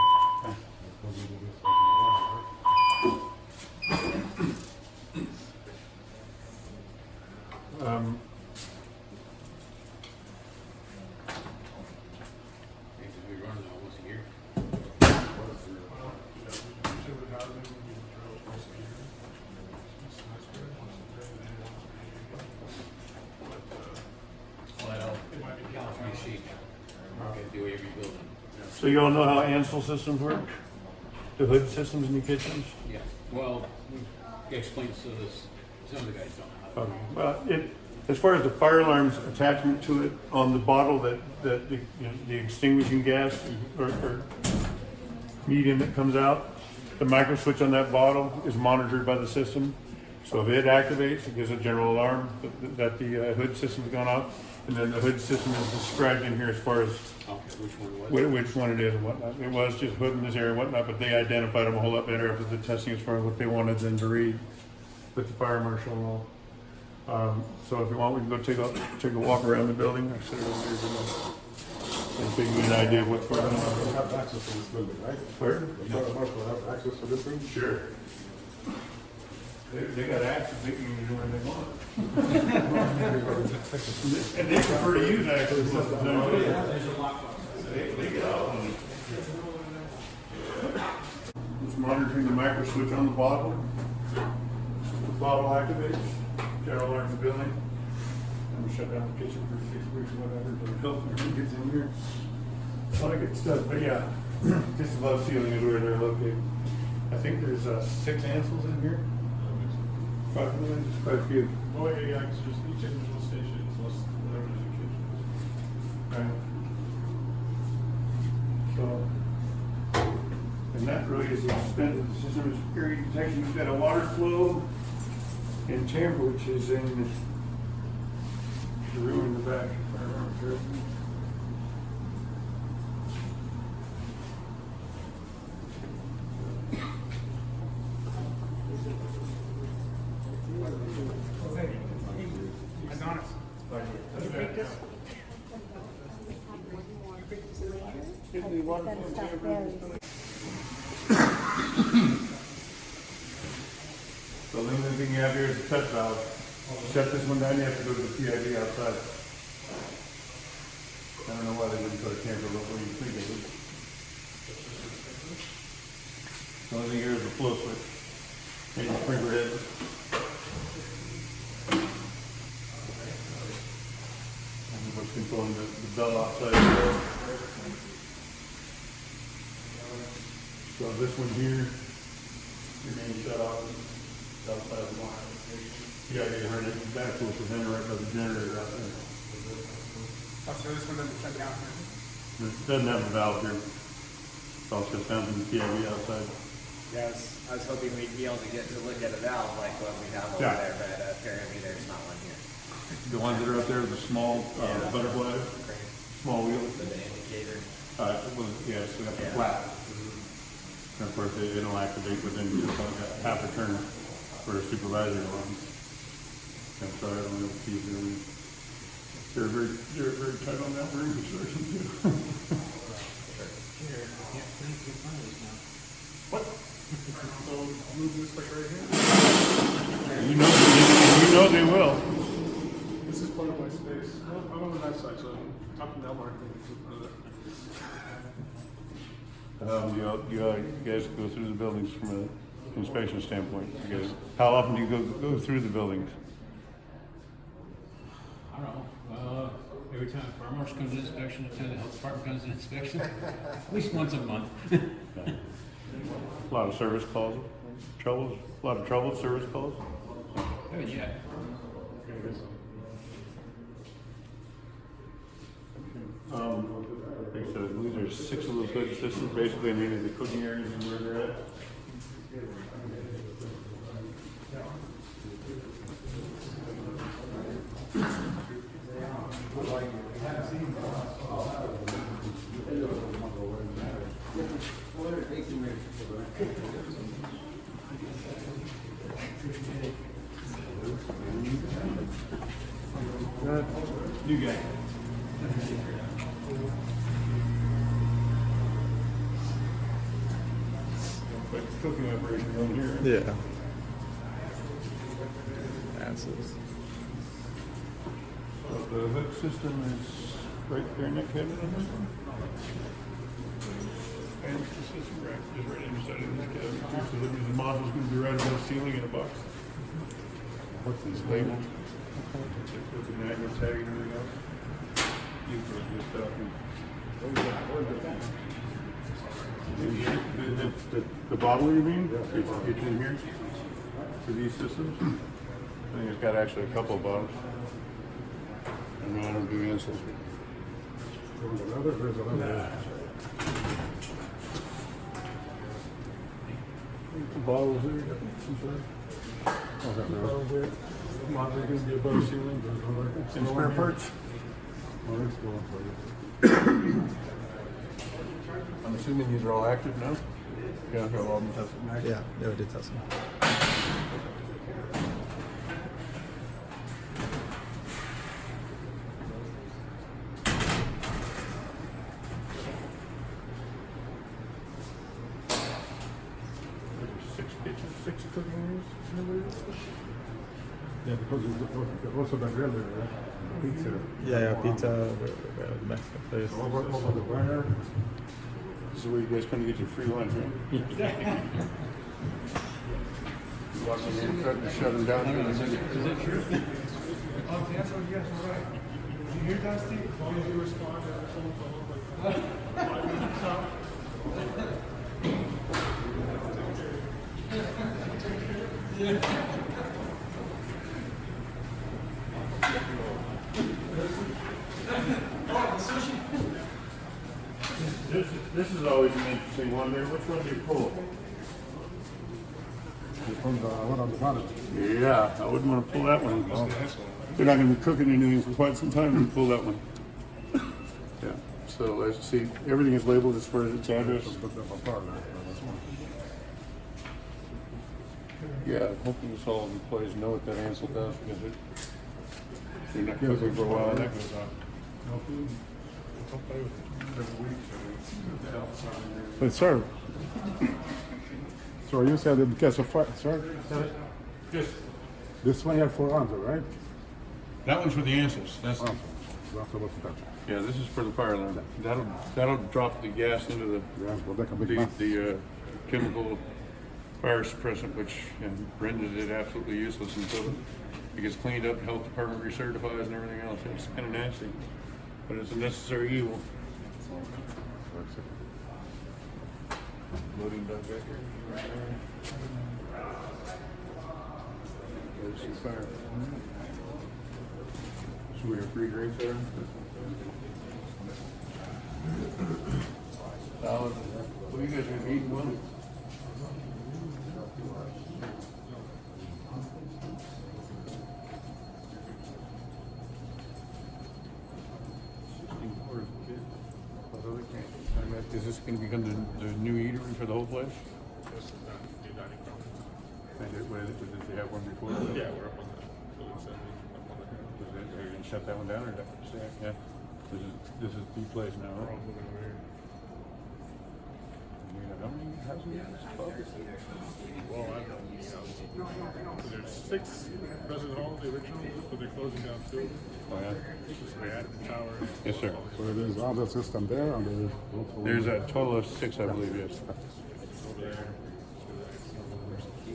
Speaker 13: We run it once a year. Well, that'll California sheet. Okay, do every building.
Speaker 1: So you all know how Ansel systems work? The hood systems in the kitchens?
Speaker 13: Yeah, well, explain so this, some of the guys don't know how.
Speaker 1: Well, as far as the fire alarm's attachment to it on the bottle that the extinguishing gas or medium that comes out, the micro switch on that bottle is monitored by the system. So if it activates, it gives a general alarm that the hood system's gone off, and then the hood system is described in here as far as which one it is and whatnot. It was just hood in this area and whatnot, but they identified them a whole lot better after the testing as far as what they wanted them to read with the fire marshal and all. So if you want, we can go take a walk around the building. I said it over here, and give you an idea of what's going on.
Speaker 12: You have access to this building, right?
Speaker 1: Where?
Speaker 12: The fire marshal have access to this room?
Speaker 1: Sure. They got access, they can use it when they want. And they prefer to use access most of the time. They get out on it. Just monitoring the micro switch on the bottle. The bottle activates, general alarms the building. And we shut down the kitchen for 6 weeks or whatever to help when gets in here. A lot of good stuff, but yeah, just above ceiling is where they're located. I think there's 6 Ansels in here. Approximately, just quite a few.
Speaker 12: Oh, yeah, it's just each individual station plus whatever the kitchen
Speaker 1: Right. So, and that really is the extent of the system is area detection. You've got a water flow and tamper, which is in the room in the back, if I remember correctly. The only thing you have here is a touch valve. Shut this one down, you have to go to the PID outside. I don't know why they wouldn't put a camper before you think they would. The only thing here is a flow switch. And your sprinkler head. And what's controlling the bell outside as well. So this one here remains shut off. Outside the line. Yeah, you heard it. Back to the generator, by the generator out there.
Speaker 7: Oh, so this one doesn't shut down here?
Speaker 1: It doesn't have a valve here. It's all shut down from the PIV outside.
Speaker 4: Yeah, I was hoping we'd be able to get to look at a valve like what we have over there, but apparently there's not one here.
Speaker 1: The ones that are up there, the small butterflies, small wheels.
Speaker 4: The indicator.
Speaker 1: Yes, we got the flat. And of course, they don't activate within just like half a turn for a supervisor alarm. I'm sorry, I don't know if he's doing. They're very tight on that room construction too.
Speaker 12: What? So move this like right here?
Speaker 1: You know they will.
Speaker 12: This is front of my space. I'm on that side, so I'm talking that market in front of that.
Speaker 1: You guys go through the buildings from an inspection standpoint? You guys, how often do you go through the buildings?
Speaker 13: I don't know, every time a farmer's comes to inspection, every time the health department comes to inspection, at least once a month.
Speaker 1: A lot of service calls, a lot of trouble, service calls?
Speaker 13: I mean, yeah.
Speaker 1: Like I said, I believe there's 6 of those hood systems, basically in any of the cooking areas and where they're at. You got it. But cooking operation on here.
Speaker 5: Yeah. Answers.
Speaker 1: So the hook system is right there in that cabinet. And the system rack is right inside of this cabinet. So the module's gonna be right above the ceiling in a box. What's this labeled? With the magnet tag and everything else. You can just stuff the bottle you mean? It's in here for these systems? I think it's got actually a couple of bottles. And I don't do answers.
Speaker 12: There's another.
Speaker 1: The bottles there. Bottles there. Model's gonna be above the ceiling. And spare parts. I'm assuming these are all active now? Yeah, they're all been tested and active.
Speaker 5: Yeah, we did test them.
Speaker 1: Six cooking areas?
Speaker 12: Yeah, because it's also that earlier, right? Pizza.
Speaker 5: Yeah, pizza, Mexican place.
Speaker 12: Also the burner.
Speaker 1: This is where you guys come to get your free lunch, right? Walking in, cutting and shutting down.
Speaker 13: Is it true?
Speaker 12: Oh, that's what, yes, all right. You hear that, Steve? As long as you respond to the phone call, like 5 minutes out.
Speaker 1: This is always an interesting one there. Which one do you pull?
Speaker 12: This one's the one on the bottom.
Speaker 1: Yeah, I wouldn't want to pull that one. They're not going to be cooking anything for quite some time when you pull that one. Yeah, so let's see. Everything is labeled as far as its address. Yeah, hopefully this all employees know what that Ansel does because they're not cooking for a while and that goes on.
Speaker 12: But sir, so you said it gets a fire, sir?
Speaker 1: Just
Speaker 12: This one had 4 ounces, right?
Speaker 1: that one's for the Ansels. That's
Speaker 12: That's supposed to touch.
Speaker 1: yeah. This is for the fire alarm. That'll drop the gas into the
Speaker 12: Yeah, well, that can be
Speaker 1: the chemical fire suppressant, which renders it absolutely useless until it gets cleaned up, health department recertifies and everything else. It's kind of nasty, but it's a necessary evil. Loading dock back here. There's some fire. So we have free drinks there. Well, you guys are gonna be eating one. Is this going to become the new eatery for the whole place? And did they have one before?
Speaker 12: Yeah, we're up on the building 70.
Speaker 1: Are you going to shut that one down or stay? Yeah. This is the place now, right?
Speaker 12: We're all moving over here.
Speaker 1: You're
Speaker 9: How many housing units? 12?
Speaker 12: Well, I don't know. There's 6 resident halls, the original, but they're closing down 2.
Speaker 9: Oh, yeah.
Speaker 12: So they added the towers.
Speaker 9: Yes, sir.
Speaker 3: So there's other system there and
Speaker 9: There's a total of 6, I believe, yes.
Speaker 12: Over there.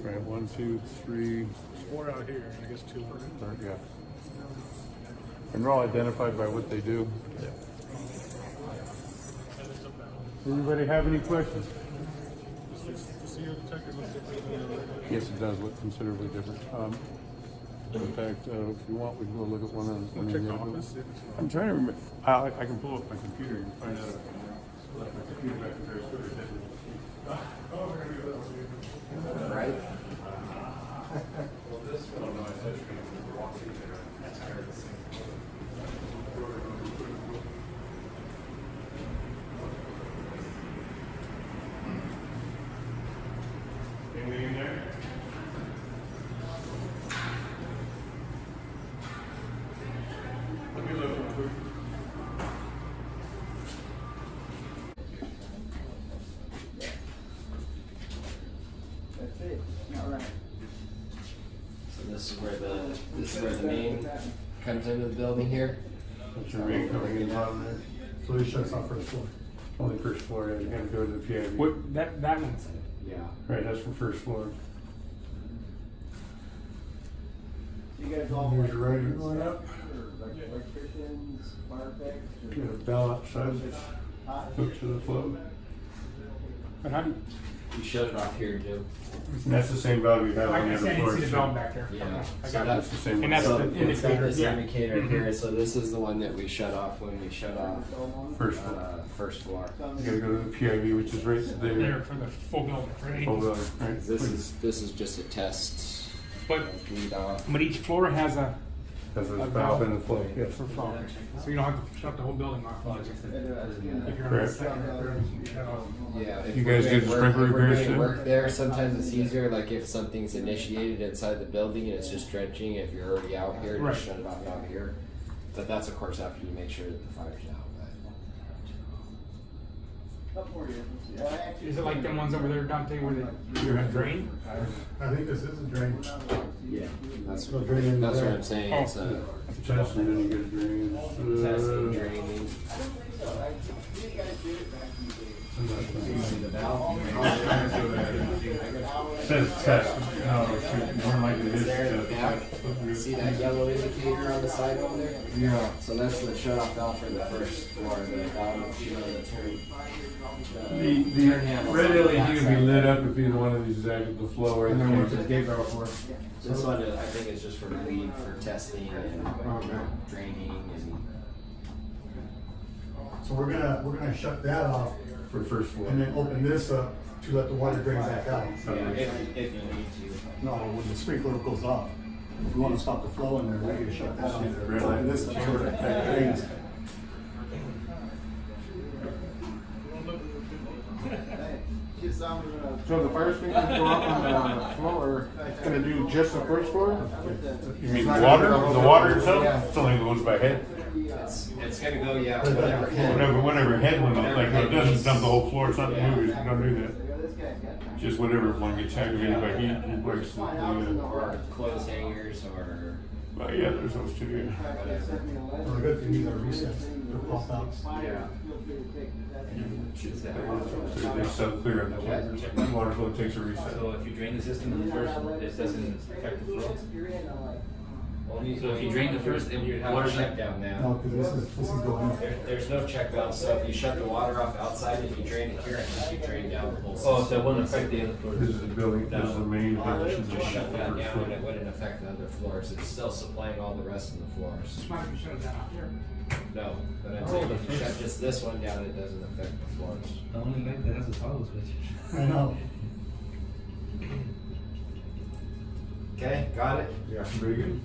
Speaker 9: Right, 1, 2, 3,
Speaker 12: 4 out here, and I guess 2 over there.
Speaker 9: yeah. And they're all identified by what they do. Everybody have any questions?
Speaker 12: The CO detector looks different.
Speaker 9: Yes, it does look considerably different. In fact, if you want, we can go look at one on.
Speaker 12: Check the office. see if it's-
Speaker 9: I'm trying to remember. I can pull up my computer and find out. Left my computer back there, so it didn't.
Speaker 2: Right?
Speaker 9: Anything in there? Let me look real quick.
Speaker 2: That's it. All right.
Speaker 8: So this is where the main comes into the building here.
Speaker 9: What's your main coming in on there?
Speaker 3: So it shuts off first floor.
Speaker 9: Only first floor, yeah, you gotta go to the PIV.
Speaker 7: What, that one's,
Speaker 8: Yeah.
Speaker 9: Right, that's for first floor.
Speaker 2: You guys all
Speaker 9: Here's
Speaker 2: like
Speaker 9: your rider going up.
Speaker 2: or like electricians, fire techs,
Speaker 9: Got a bell outside that hooks to the flow.
Speaker 7: but how do you,
Speaker 8: You shut it off here too.
Speaker 9: And that's the same valve you have on the
Speaker 7: I
Speaker 9: other
Speaker 7: can't
Speaker 9: floor.
Speaker 7: see the bell back there.
Speaker 8: Yeah.
Speaker 7: I
Speaker 8: So
Speaker 7: got
Speaker 8: that's
Speaker 7: it.
Speaker 9: the same
Speaker 7: And
Speaker 9: one.
Speaker 7: that's
Speaker 8: So
Speaker 7: the
Speaker 8: it's got
Speaker 7: indicator,
Speaker 8: this
Speaker 7: yeah.
Speaker 8: indicator here. So this is the one that we shut off when we shut off
Speaker 9: First floor.
Speaker 8: first floor.
Speaker 9: You gotta go to the PIV, which is right
Speaker 7: There
Speaker 9: there.
Speaker 7: for the full building, right?
Speaker 9: Hold on, right?
Speaker 8: This is just a test.
Speaker 7: But,
Speaker 8: Read off.
Speaker 7: but each floor has a
Speaker 9: Has a
Speaker 7: a
Speaker 9: valve in the flow, yes.
Speaker 7: for flow, so you don't have to shut the whole building off. If you're on the
Speaker 9: Correct.
Speaker 7: second or third, you shut off.
Speaker 8: Yeah. If
Speaker 9: You
Speaker 8: we're
Speaker 9: guys do
Speaker 8: doing
Speaker 9: the
Speaker 8: work-
Speaker 9: sprinkler
Speaker 8: if we're
Speaker 9: repairs
Speaker 8: doing
Speaker 9: too?
Speaker 8: work there, sometimes it's easier. Like if something's initiated inside the building and it's just drenching. If you're already out here,
Speaker 7: Right.
Speaker 8: just shut it off out here. But that's of course after you make sure that the fire's out.
Speaker 7: Is it like them ones over there, Dante, where they drain?
Speaker 3: I think this is a drain.
Speaker 8: Yeah. That's
Speaker 3: So drain in
Speaker 8: that's
Speaker 3: there.
Speaker 8: what I'm saying.
Speaker 7: Oh.
Speaker 8: It's a
Speaker 9: Test and then you get drains.
Speaker 8: testing, draining. See the valve?
Speaker 9: Says test. No, it's more like it
Speaker 8: Is
Speaker 9: is.
Speaker 8: there in the back?
Speaker 9: test.
Speaker 8: See that yellow indicator on the side over there?
Speaker 9: Yeah.
Speaker 8: So that's the shut off valve for the first floor, the valve, you know, the turn.
Speaker 9: The
Speaker 8: turn handles
Speaker 9: red
Speaker 8: on the
Speaker 9: LED would be
Speaker 8: backside.
Speaker 9: lit up if either one of these is active the flow right there.
Speaker 3: gate valve for?
Speaker 8: This one, I think is just for bleed, for testing and draining and.
Speaker 3: So we're gonna shut that off
Speaker 9: For first floor.
Speaker 3: and then open this up to let the water drain back out.
Speaker 8: Yeah, if you need to.
Speaker 3: No, when the sprinkler goes off, if we wanna stop the flow in there, we need to shut that off. Open this up so that drains. So the fire sprinkler go up on the floor, it's gonna do just the first floor?
Speaker 9: You mean the water? The water itself? It's only goes by head.
Speaker 8: It's gonna go, yeah, whatever head.
Speaker 9: Whatever head limit, like it doesn't dump the whole floor, it's not the movies, you don't do that. Just whatever one gets activated by heat, it works.
Speaker 8: Or clothes hangers or
Speaker 9: Yeah, there's those two, yeah.
Speaker 8: whatever.
Speaker 3: Well, the good thing these are recessed, they're pop outs.
Speaker 8: Yeah.
Speaker 9: They sell clear of the water flow takes a reset.
Speaker 11: So if you drain the system in the first, it doesn't affect the flow? So if you drain the first, it
Speaker 8: You
Speaker 11: would
Speaker 8: have
Speaker 11: water
Speaker 8: a check down
Speaker 3: No,
Speaker 8: now.
Speaker 3: cause this is going.
Speaker 8: There's no check valve, so if you shut the water off outside and you drain it here, and you drain down the whole system.
Speaker 11: Oh, so it wouldn't affect the other floors?
Speaker 9: This is the building, this is the main position.
Speaker 8: Just shut that down and it wouldn't affect the other floors. It's still supplying all the rest of the floors.
Speaker 7: Just might be shut that off here.
Speaker 8: No, but I'm saying if you shut just this one down, it doesn't affect the floors.
Speaker 11: The only guy that has a toggle switch.
Speaker 3: I know.
Speaker 8: Okay, got it?
Speaker 9: Yeah, very good.